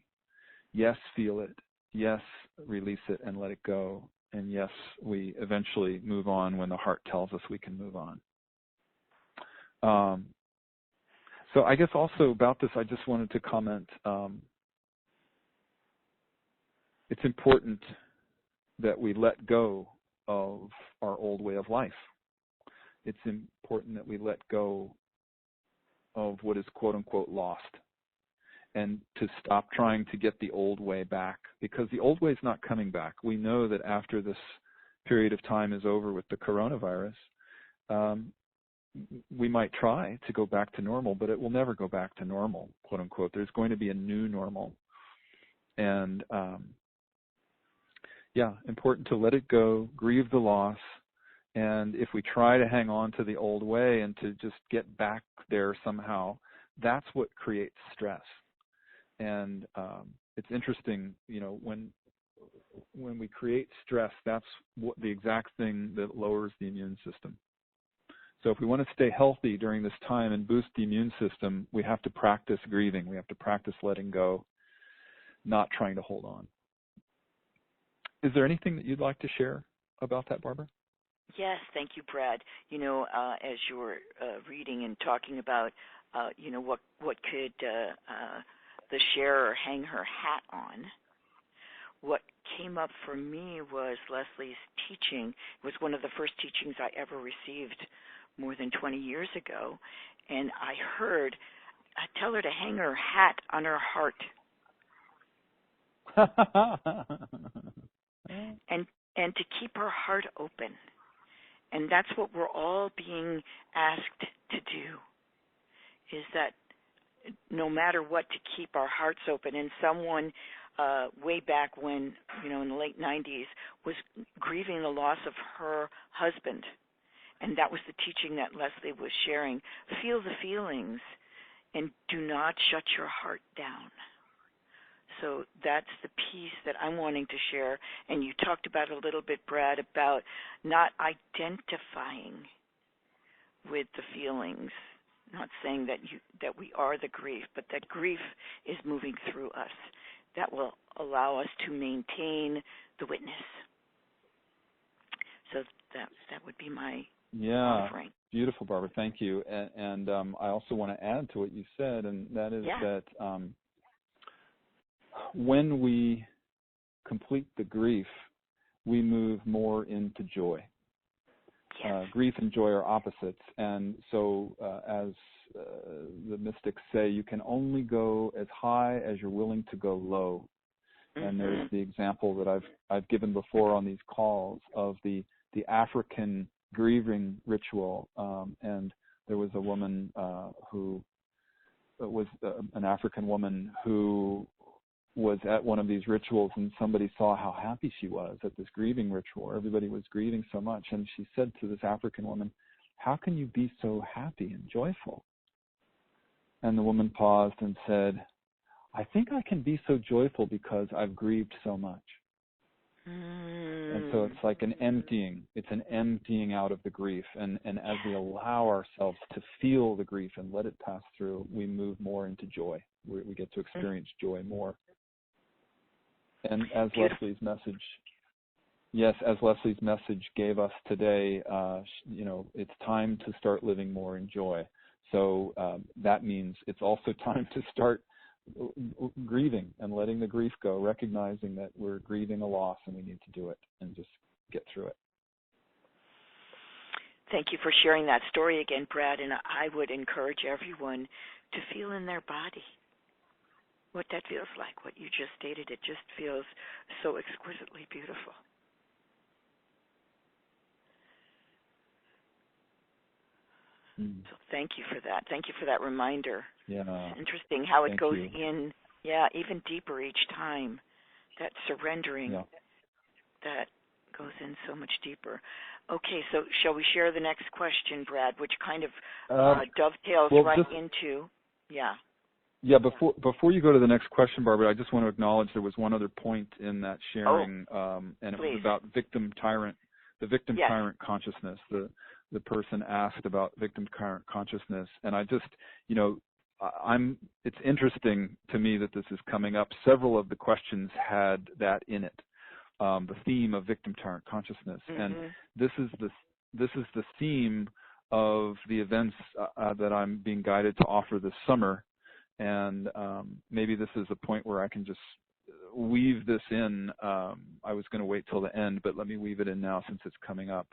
Yes, feel it. Yes, release it and let it go. And yes, we eventually move on when the heart tells us we can move on. So I guess also about this, I just wanted to comment. It's important that we let go of our old way of life. It's important that we let go of what is quote unquote lost and to stop trying to get the old way back, because the old way is not coming back. We know that after this period of time is over with the coronavirus, we might try to go back to normal, but it will never go back to normal, quote unquote. There's going to be a new normal. And important to let it go, grieve the loss. And if we try to hang on to the old way and to just get back there somehow, that's what creates stress. And it's interesting, when we create stress, that's what the exact thing that lowers the immune system. So if we want to stay healthy during this time and boost the immune system, we have to practice grieving. We have to practice letting go, not trying to hold on. Is there anything that you'd like to share about that, Barbara? Yes, thank you, Brad. As you were reading and talking about, what could the sharer hang her hat on, what came up for me was Leslie's teaching. It was one of the first teachings I ever received more than 20 years ago, and I heard, tell her to hang her hat on her heart. and to keep her heart open. And that's what we're all being asked to do, is that no matter what, to keep our hearts open. And someone way back when, in the late 90s, was grieving the loss of her husband. And that was the teaching that Leslie was sharing. Feel the feelings and do not shut your heart down. So that's the piece that I'm wanting to share. And you talked about a little bit, Brad, about not identifying with the feelings, not saying that we are the grief, but that grief is moving through us. That will allow us to maintain the witness. So that would be my offering. Beautiful, Barbara. Thank you. And I also want to add to what you said, and that is that when we complete the grief, we move more into joy. Yes. Grief and joy are opposites, and so as the mystics say, you can only go as high as you're willing to go low. Mm-hmm. And there's the example that I've given before on these calls of the African grieving ritual, and there was a woman who was an African woman who was at one of these rituals, and somebody saw how happy she was at this grieving ritual. Everybody was grieving so much, and she said to this African woman, "How can you be so happy and joyful?" And the woman paused and said, "I think I can be so joyful because I've grieved so much." And so it's like an emptying. It's an emptying out of the grief. And as we allow ourselves to feel the grief and let it pass through, we move more into joy. We get to experience joy more. And as Leslie's message, gave us today, it's time to start living more in joy. So that means it's also time to start grieving and letting the grief go, recognizing that we're grieving a loss and we need to do it and just get through it. Thank you for sharing that story again, Brad, and I would encourage everyone to feel in their body what that feels like, what you just stated. It just feels so exquisitely beautiful. So thank you for that. Thank you for that reminder. Yeah. It's interesting how it goes in, even deeper each time. That surrendering, that goes in so much deeper. Okay, so shall we share the next question, Brad, which kind of dovetails into, Yeah, before you go to the next question, Barbara, I just want to acknowledge there was one other point in that sharing, and it was about the victim-tyrant consciousness. The person asked about victim-tyrant consciousness, and I just, it's interesting to me that this is coming up. Several of the questions had that in it, the theme of victim-tyrant consciousness, and this is the theme of the events that I'm being guided to offer this summer. And maybe this is a point where I can just weave this in. I was going to wait till the end, but let me weave it in now since it's coming up.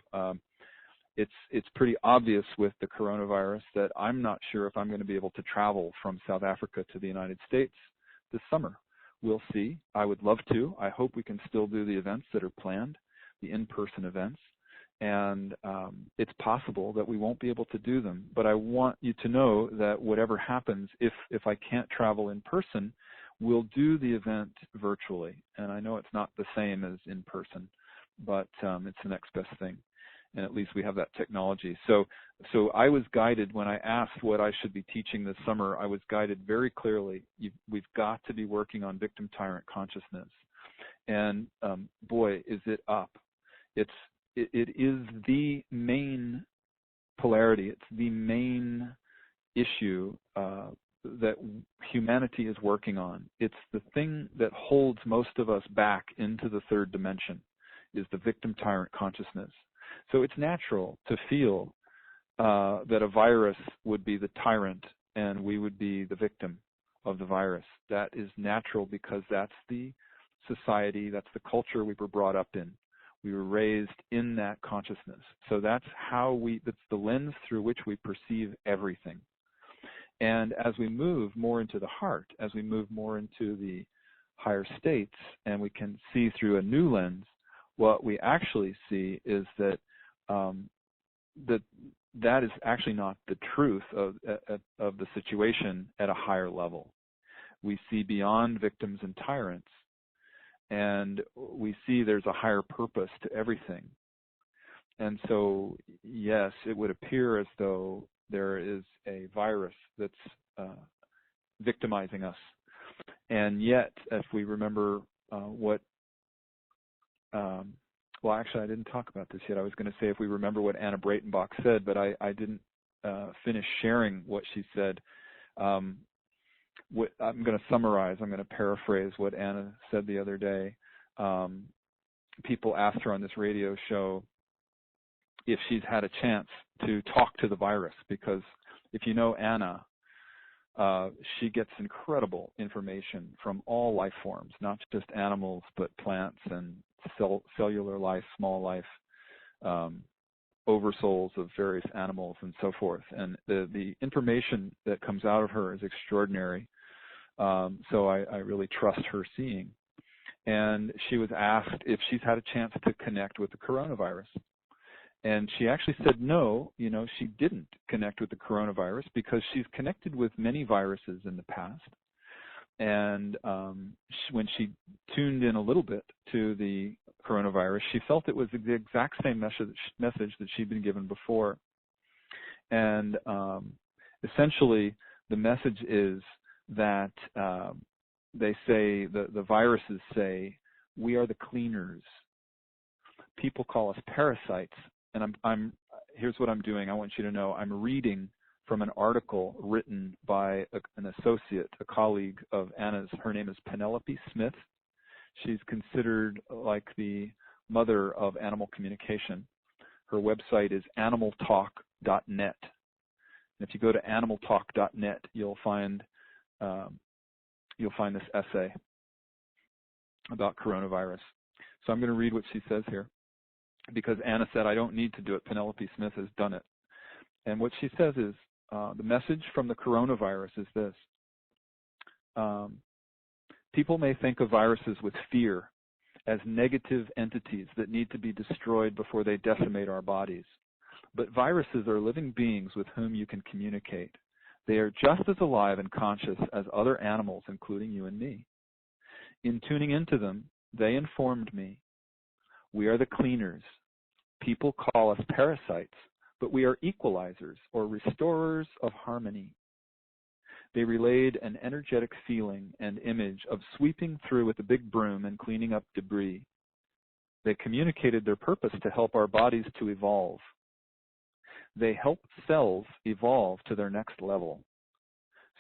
It's pretty obvious with the coronavirus that I'm not sure if I'm going to be able to travel from South Africa to the United States this summer. We'll see. I would love to. I hope we can still do the events that are planned, the in-person events. And it's possible that we won't be able to do them. But I want you to know that whatever happens, if I can't travel in person, we'll do the event virtually. And I know it's not the same as in person, but it's the next best thing. And at least we have that technology. So I was guided when I asked what I should be teaching this summer. I was guided very clearly. We've got to be working on victim-tyrant consciousness. And boy, is it up. It is the main polarity. It's the main issue that humanity is working on. It's the thing that holds most of us back into the third dimension, is the victim-tyrant consciousness. So it's natural to feel that a virus would be the tyrant and we would be the victim of the virus. That is natural because that's the society, that's the culture we were brought up in. We were raised in that consciousness. So that's that's the lens through which we perceive everything. And as we move more into the heart, as we move more into the higher states, and we can see through a new lens, what we actually see is that that is actually not the truth of the situation at a higher level. We see beyond victims and tyrants, and we see there's a higher purpose to everything. And so, yes, it would appear as though there is a virus that's victimizing us. And yet, if we remember well, actually, I didn't talk about this yet. I was going to say if we remember what Anna Breitenbach said, but I didn't finish sharing what she said. I'm going to summarize. I'm going to paraphrase what Anna said the other day. People asked her on this radio show if she's had a chance to talk to the virus, because if you know Anna, she gets incredible information from all life forms, not just animals, but plants and cellular life, small life, oversouls of various animals and so forth. And the information that comes out of her is extraordinary. So I really trust her seeing. And she was asked if she's had a chance to connect with the coronavirus. And she actually said no, she didn't connect with the coronavirus because she's connected with many viruses in the past. And when she tuned in a little bit to the coronavirus, she felt it was the exact same message that she'd been given before. And essentially, the message is that they say, the viruses say, we are the cleaners. People call us parasites. And here's what I'm doing. I want you to know I'm reading from an article written by an associate, a colleague of Anna's. Her name is Penelope Smith. She's considered like the mother of animal communication. Her website is animaltalk.net. And if you go to animaltalk.net, you'll find this essay about coronavirus. So I'm going to read what she says here, because Anna said I don't need to do it. Penelope Smith has done it. And what she says is, the message from the coronavirus is this. People may think of viruses with fear as negative entities that need to be destroyed before they decimate our bodies. But viruses are living beings with whom you can communicate. They are just as alive and conscious as other animals, including you and me. In tuning into them, they informed me, we are the cleaners. People call us parasites, but we are equalizers or restorers of harmony. They relayed an energetic feeling and image of sweeping through with a big broom and cleaning up debris. They communicated their purpose to help our bodies to evolve. They help cells evolve to their next level.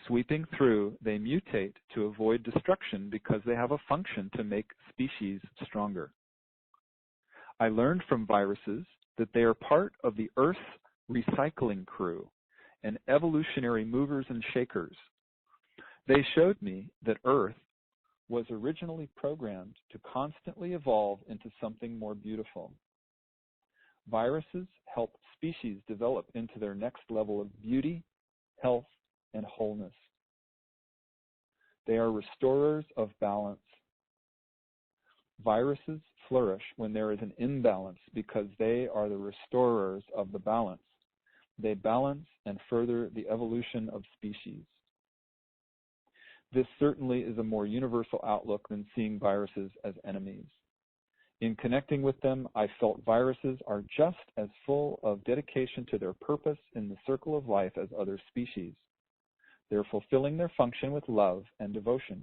Sweeping through, they mutate to avoid destruction because they have a function to make species stronger. I learned from viruses that they are part of the Earth's recycling crew and evolutionary movers and shakers. They showed me that Earth was originally programmed to constantly evolve into something more beautiful. Viruses help species develop into their next level of beauty, health, and wholeness. They are restorers of balance. Viruses flourish when there is an imbalance because they are the restorers of the balance. They balance and further the evolution of species. This certainly is a more universal outlook than seeing viruses as enemies. In connecting with them, I felt viruses are just as full of dedication to their purpose in the circle of life as other species. They're fulfilling their function with love and devotion.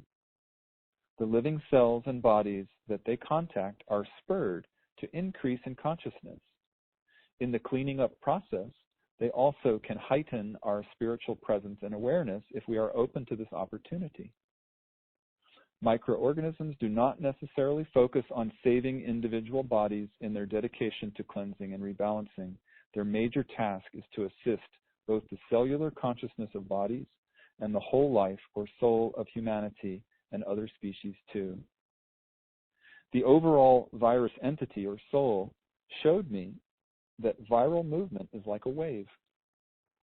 The living cells and bodies that they contact are spurred to increase in consciousness. In the cleaning up process, they also can heighten our spiritual presence and awareness if we are open to this opportunity. Microorganisms do not necessarily focus on saving individual bodies in their dedication to cleansing and rebalancing. Their major task is to assist both the cellular consciousness of bodies and the whole life or soul of humanity and other species too. The overall virus entity or soul showed me that viral movement is like a wave.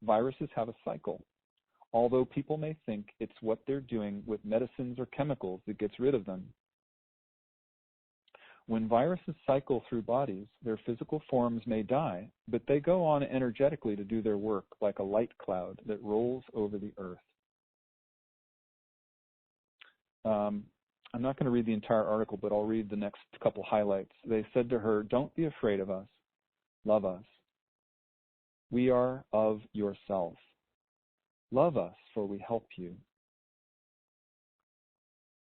Viruses have a cycle, although people may think it's what they're doing with medicines or chemicals that gets rid of them. When viruses cycle through bodies, their physical forms may die, but they go on energetically to do their work like a light cloud that rolls over the earth. I'm not going to read the entire article, but I'll read the next couple highlights. They said to her, "Don't be afraid of us. Love us. We are of yourself. Love us, for we help you."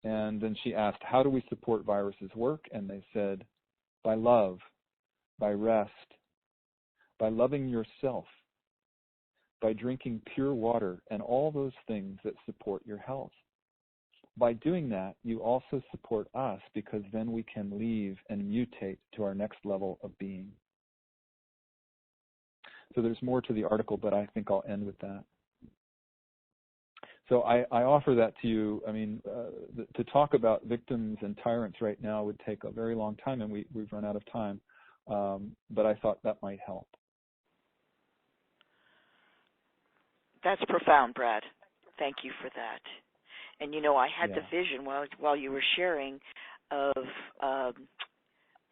And then she asked, "How do we support viruses' work?" And they said, "By love, by rest, by loving yourself, by drinking pure water and all those things that support your health. By doing that, you also support us because then we can leave and mutate to our next level of being." So there's more to the article, but I think I'll end with that. So I offer that to you. I mean, to talk about victims and tyrants right now would take a very long time, and we've run out of time. But I thought that might help. That's profound, Brad. Thank you for that. And, you know, I had the vision while you were sharing of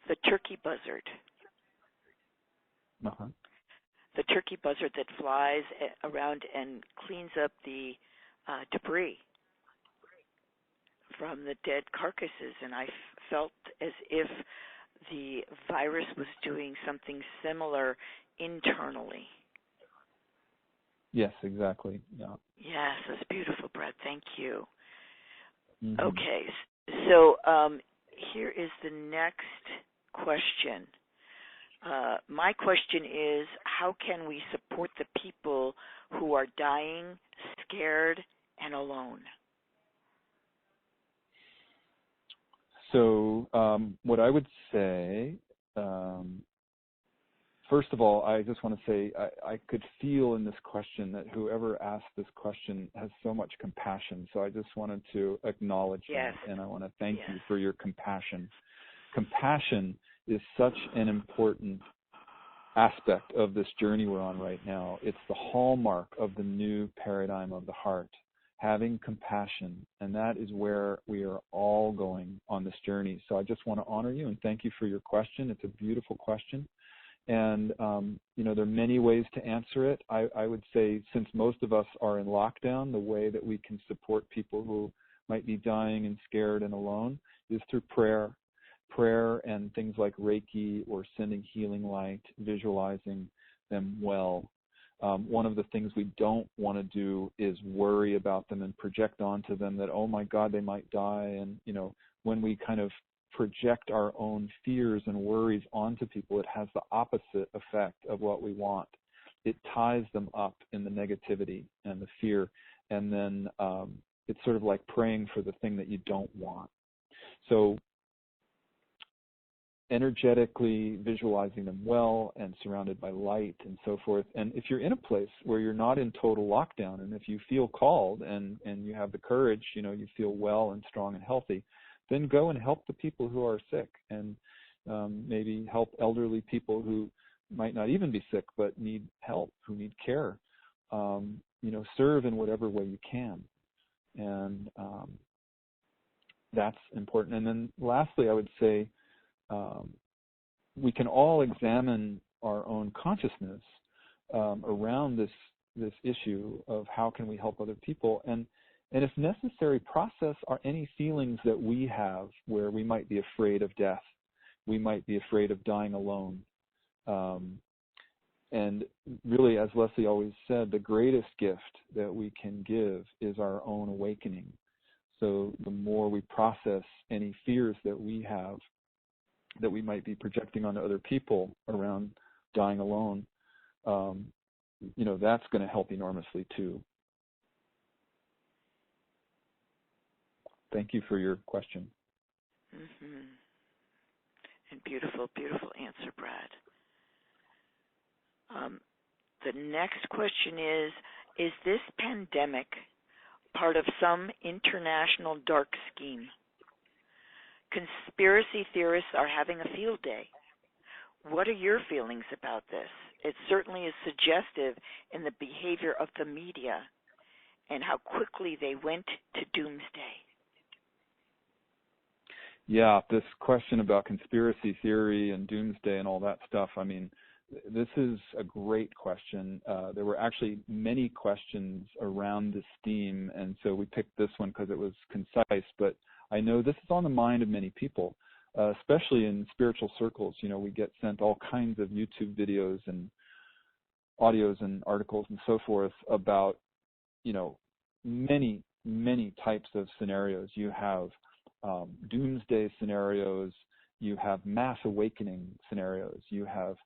the turkey buzzard. Uh-huh. The turkey buzzard that flies around and cleans up the debris from the dead carcasses. And I felt as if the virus was doing something similar internally. Yes, exactly. Yeah. Yes, that's beautiful, Brad. Thank you. Mm-hmm. Okay, so here is the next question. My question is, how can we support the people who are dying, scared, and alone? So what I would say, first of all, I just want to say I could feel in this question that whoever asked this question has so much compassion. So I just wanted to acknowledge that, and I want to thank you for your compassion. Compassion is such an important aspect of this journey we're on right now. It's the hallmark of the new paradigm of the heart, having compassion, and that is where we are all going on this journey. So I just want to honor you and thank you for your question. It's a beautiful question. And, you know, there are many ways to answer it. I would say since most of us are in lockdown, the way that we can support people who might be dying and scared and alone is through prayer. Prayer and things like Reiki or sending healing light, visualizing them well. One of the things we don't want to do is worry about them and project onto them that, oh my God, they might die. And, you know, when we kind of project our own fears and worries onto people, it has the opposite effect of what we want. It ties them up in the negativity and the fear, and then it's sort of like praying for the thing that you don't want. So energetically visualizing them well and surrounded by light and so forth. And if you're in a place where you're not in total lockdown, and if you feel called and you have the courage, you feel well and strong and healthy, then go and help the people who are sick, and maybe help elderly people who might not even be sick but need help, who need care. Serve in whatever way you can. And that's important. And then lastly, I would say we can all examine our own consciousness around this issue of how can we help other people, and if necessary, process any feelings that we have where we might be afraid of death, we might be afraid of dying alone. And really, as Leslie always said, the greatest gift that we can give is our own awakening. So the more we process any fears that we have, that we might be projecting onto other people around dying alone, that's going to help enormously too. Thank you for your question. Mm-hmm. And beautiful, beautiful answer, Brad. The next question is this pandemic part of some international dark scheme? Conspiracy theorists are having a field day. What are your feelings about this? It certainly is suggestive in the behavior of the media and how quickly they went to doomsday. Yeah, this question about conspiracy theory and doomsday and all that stuff, this is a great question. There were actually many questions around this theme, and so we picked this one because it was concise, but I know this is on the mind of many people, especially in spiritual circles. We get sent all kinds of YouTube videos and audios and articles and so forth about, many, many types of scenarios. You have doomsday scenarios, you have mass awakening scenarios, you have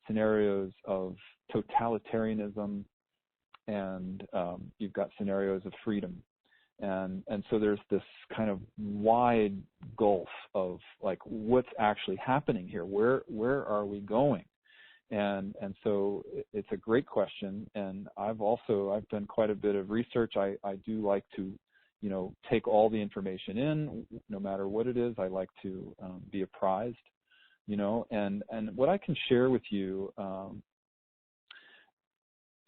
scenarios of totalitarianism, and you've got scenarios of freedom. And so there's this kind of wide gulf of like what's actually happening here. Where are we going? And so it's a great question. And I've done quite a bit of research. I do like to, take all the information in, no matter what it is. I like to be apprised, and what I can share with you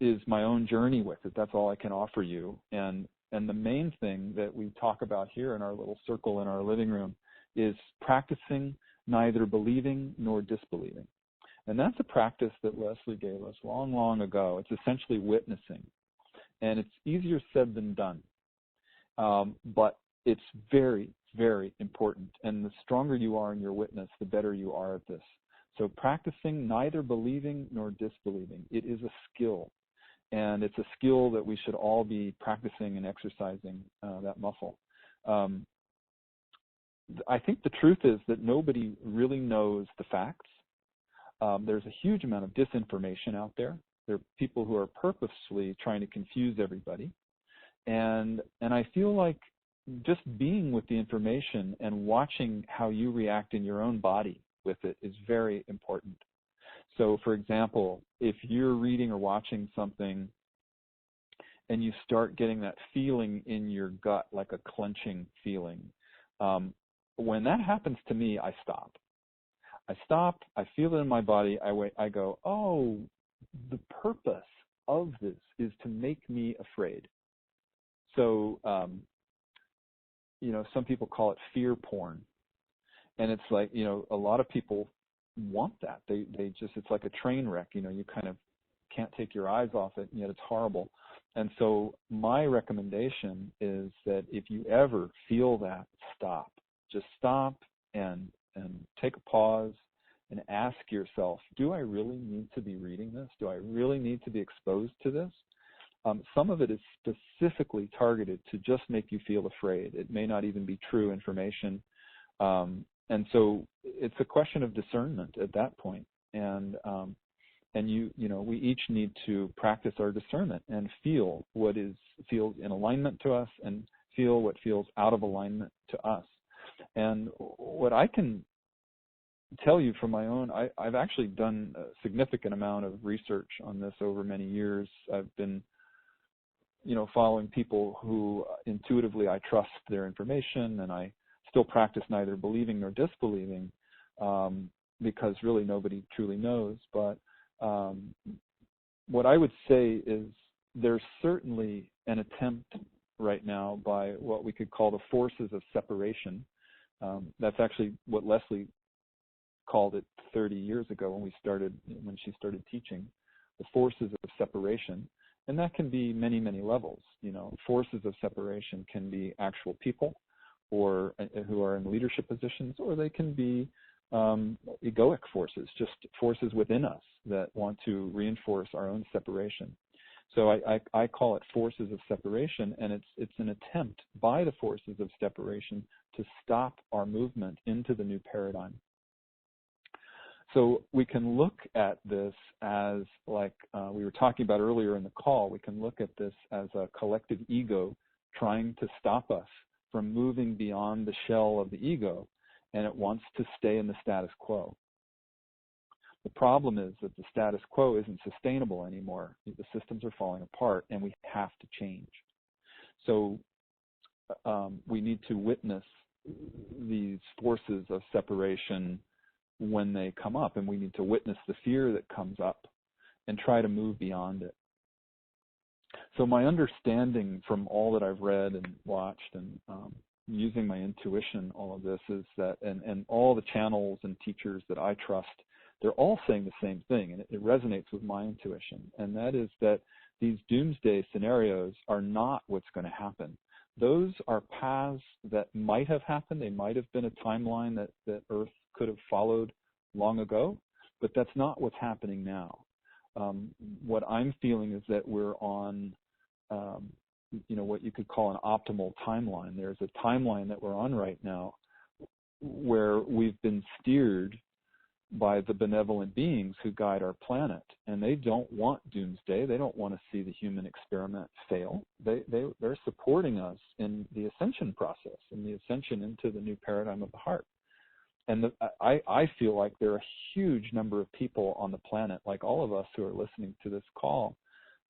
is my own journey with it. That's all I can offer you. And the main thing that we talk about here in our little circle in our living room is practicing neither believing nor disbelieving. And that's a practice that Leslie gave us long, long ago. It's essentially witnessing. And it's easier said than done. But it's very, very important. And the stronger you are in your witness, the better you are at this. So practicing neither believing nor disbelieving. It is a skill. And it's a skill that we should all be practicing and exercising that muscle. I think the truth is that nobody really knows the facts. There's a huge amount of disinformation out there. There are people who are purposely trying to confuse everybody. And I feel like just being with the information and watching how you react in your own body with it is very important. So, for example, if you're reading or watching something and you start getting that feeling in your gut, like a clenching feeling, when that happens to me, I stop. I feel it in my body, I go, oh, the purpose of this is to make me afraid. So, some people call it fear porn. And it's like, a lot of people want that. They just, it's like a train wreck, you kind of can't take your eyes off it, and yet it's horrible. And so my recommendation is that if you ever feel that, stop. Just stop and take a pause and ask yourself, do I really need to be reading this? Do I really need to be exposed to this? Some of it is specifically targeted to just make you feel afraid. It may not even be true information. And so it's a question of discernment at that point. And we each need to practice our discernment and feel what feels in alignment to us and feel what feels out of alignment to us. And what I can tell you from my own, I've actually done a significant amount of research on this over many years. I've been, following people who intuitively I trust their information, and I still practice neither believing nor disbelieving, because really nobody truly knows. But what I would say is there's certainly an attempt right now by what we could call the forces of separation. That's actually what Leslie called it 30 years ago when she started teaching, the forces of separation. And that can be many, many levels. Forces of separation can be actual people or who are in leadership positions, or they can be egoic forces, just forces within us that want to reinforce our own separation. So I call it forces of separation, and it's an attempt by the forces of separation to stop our movement into the new paradigm. So we can look at this as, like we were talking about earlier in the call, we can look at this as a collective ego trying to stop us from moving beyond the shell of the ego, and it wants to stay in the status quo. The problem is that the status quo isn't sustainable anymore. The systems are falling apart, and we have to change. So we need to witness these forces of separation when they come up, and we need to witness the fear that comes up and try to move beyond it. So my understanding from all that I've read and watched and using my intuition, all of this is that, and all the channels and teachers that I trust, they're all saying the same thing, and it resonates with my intuition, and that is that these doomsday scenarios are not what's going to happen. Those are paths that might have happened. They might have been a timeline that Earth could have followed long ago, but that's not what's happening now. What I'm feeling is that we're on, what you could call an optimal timeline. There's a timeline that we're on right now where we've been steered by the benevolent beings who guide our planet, and they don't want doomsday. They don't want to see the human experiment fail. They're supporting us in the ascension process, in the ascension into the new paradigm of the heart. And I feel like there are a huge number of people on the planet, like all of us who are listening to this call,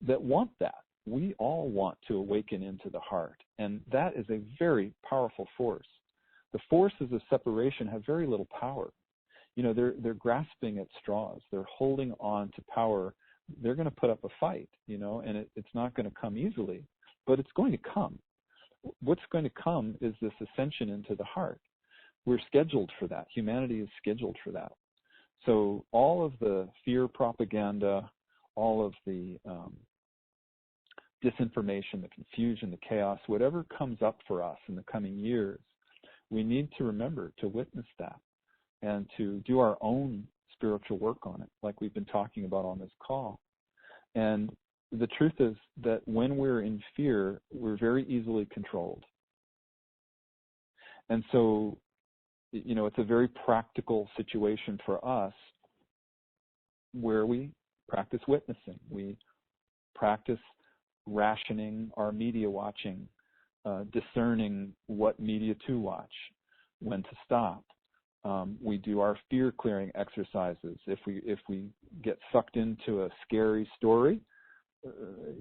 that want that. We all want to awaken into the heart, and that is a very powerful force. The forces of separation have very little power. They're grasping at straws. They're holding on to power. They're going to put up a fight, and it's not going to come easily, but it's going to come. What's going to come is this ascension into the heart. We're scheduled for that. Humanity is scheduled for that. So all of the fear propaganda, all of the disinformation, the confusion, the chaos, whatever comes up for us in the coming years, we need to remember to witness that and to do our own spiritual work on it, like we've been talking about on this call. And the truth is that when we're in fear, we're very easily controlled. And so, it's a very practical situation for us where we practice witnessing. We practice rationing our media watching, discerning what media to watch, when to stop. We do our fear clearing exercises. If we get sucked into a scary story,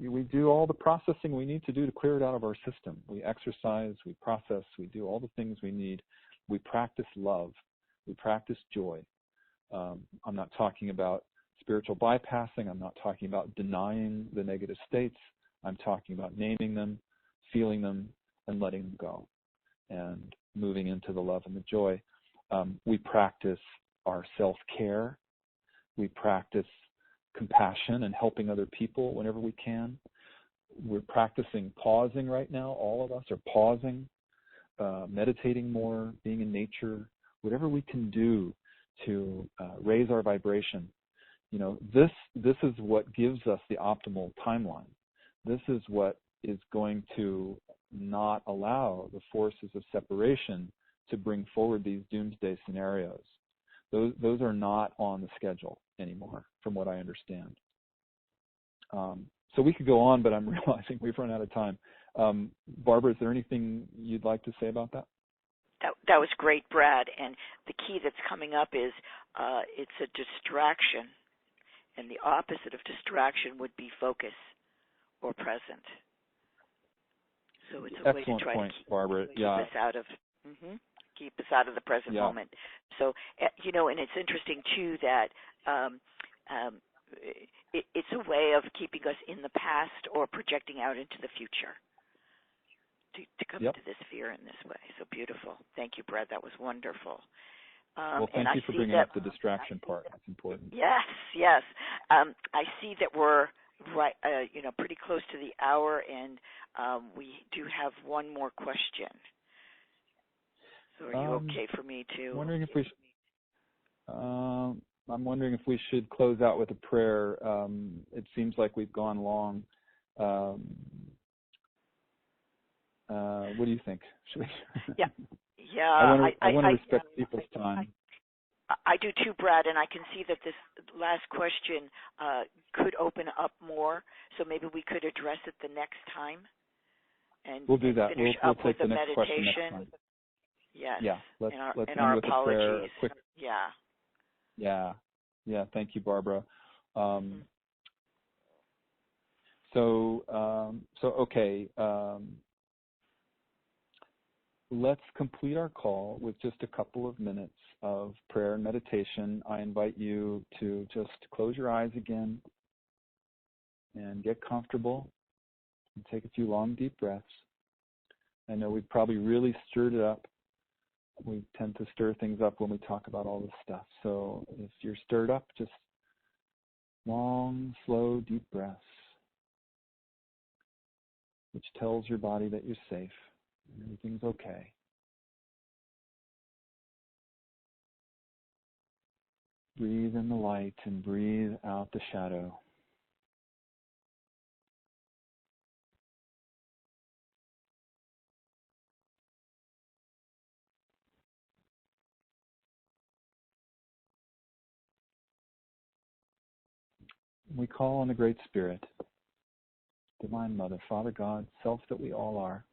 we do all the processing we need to do to clear it out of our system. We exercise, we process, we do all the things we need. We practice love. We practice joy. I'm not talking about spiritual bypassing. I'm not talking about denying the negative states. I'm talking about naming them, feeling them, and letting them go, and moving into the love and the joy. We practice our self-care. We practice compassion and helping other people whenever we can. We're practicing pausing right now. All of us are pausing, meditating more, being in nature, whatever we can do to raise our vibration. This is what gives us the optimal timeline. This is what is going to not allow the forces of separation to bring forward these doomsday scenarios. Those are not on the schedule anymore, from what I understand. So we could go on, but I'm realizing we've run out of time. Barbara, is there anything you'd like to say about that? That was great, Brad. And the key that's coming up is it's a distraction, and the opposite of distraction would be focus or present. So it's a way to try to keep us out of keep us out of the present moment. So and it's interesting too that it's a way of keeping us in the past or projecting out into the future to come into this fear in this way. So beautiful. Thank you, Brad. That was wonderful. Well, thank you for bringing up the distraction part. That's important. Yes. I see that we're right, pretty close to the hour, and we do have one more question. So, are you okay for me to? I'm wondering if we should close out with a prayer. It seems like we've gone long. What do you think? Should we? Yeah. I want to respect people's time. I do too, Brad, and I can see that this last question could open up more, so maybe we could address it the next time. And we'll do that. Finish we'll up take with the the next meditation. question next time. Yes. Yeah. Let's and end our with apologies. a prayer. Yeah. Thank you, Barbara. Okay. Let's complete our call with just a couple of minutes of prayer and meditation. I invite you to just close your eyes again and get comfortable and take a few long, deep breaths. I know we've probably really stirred it up. We tend to stir things up when we talk about all this stuff. So if you're stirred up, just long, slow, deep breaths, which tells your body that you're safe and everything's okay. Breathe in the light and breathe out the shadow. We call on the Great Spirit, Divine Mother, Father God, Self that we all are.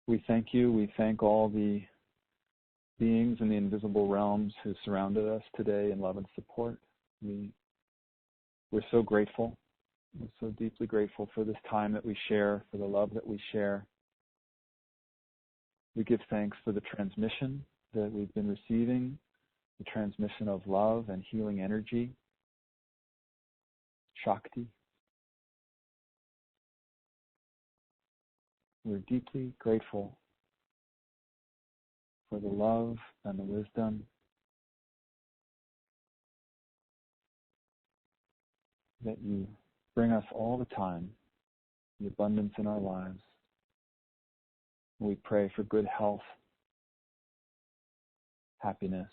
We thank you. We thank all the beings in the invisible realms who surrounded us today in love and support. We're so grateful. We're so deeply grateful for this time that we share, for the love that we share. We give thanks for the transmission that we've been receiving, the transmission of love and healing energy, Shakti. We're deeply grateful for the love and the wisdom that you bring us all the time, the abundance in our lives. We pray for good health, happiness,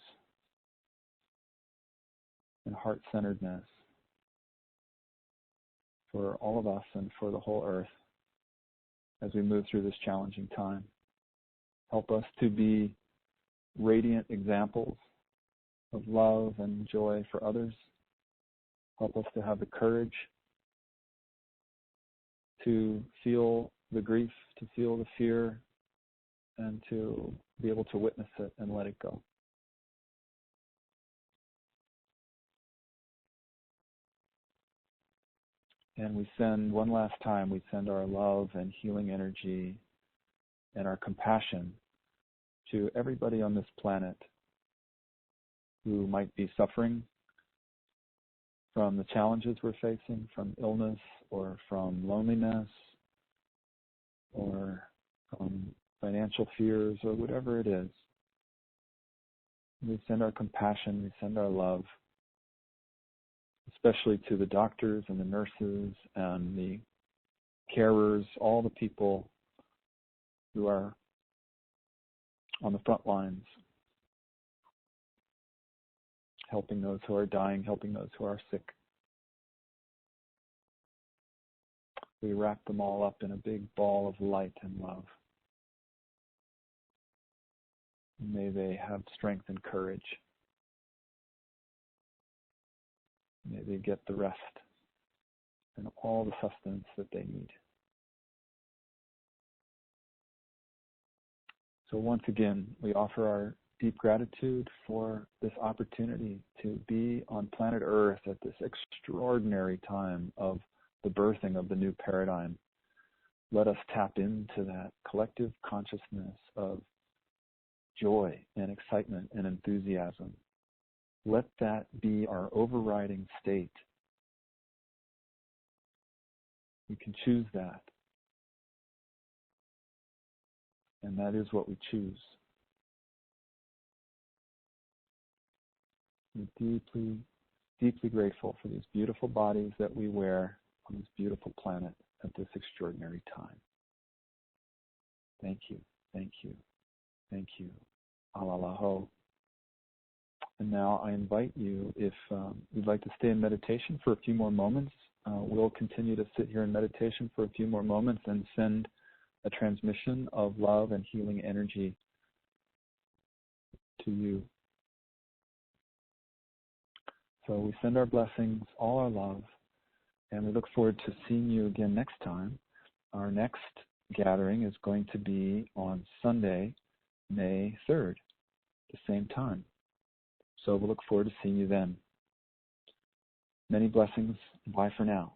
and heart-centeredness for all of us and for the whole earth as we move through this challenging time. Help us to be radiant examples of love and joy for others. Help us to have the courage to feel the grief, to feel the fear, and to be able to witness it and let it go. And we send, one last time, we send our love and healing energy and our compassion to everybody on this planet who might be suffering from the challenges we're facing, from illness or from loneliness or from financial fears or whatever it is. We send our compassion, we send our love, especially to the doctors and the nurses and the carers, all the people who are on the front lines, helping those who are dying, helping those who are sick. We wrap them all up in a big ball of light and love. May they have strength and courage. May they get the rest and all the sustenance that they need. So once again, we offer our deep gratitude for this opportunity to be on planet Earth at this extraordinary time of the birthing of the new paradigm. Let us tap into that collective consciousness of joy and excitement and enthusiasm. Let that be our overriding state. We can choose that. And that is what we choose. We're deeply, deeply grateful for these beautiful bodies that we wear on this beautiful planet at this extraordinary time. Thank you, thank you, thank you. Alalaho. And now I invite you, if you'd like to stay in meditation for a few more moments, we'll continue to sit here in meditation for a few more moments and send a transmission of love and healing energy to you. So we send our blessings, all our love, and we look forward to seeing you again next time. Our next gathering is going to be on Sunday, May 3rd, the same time. So we'll look forward to seeing you then. Many blessings. Bye for now.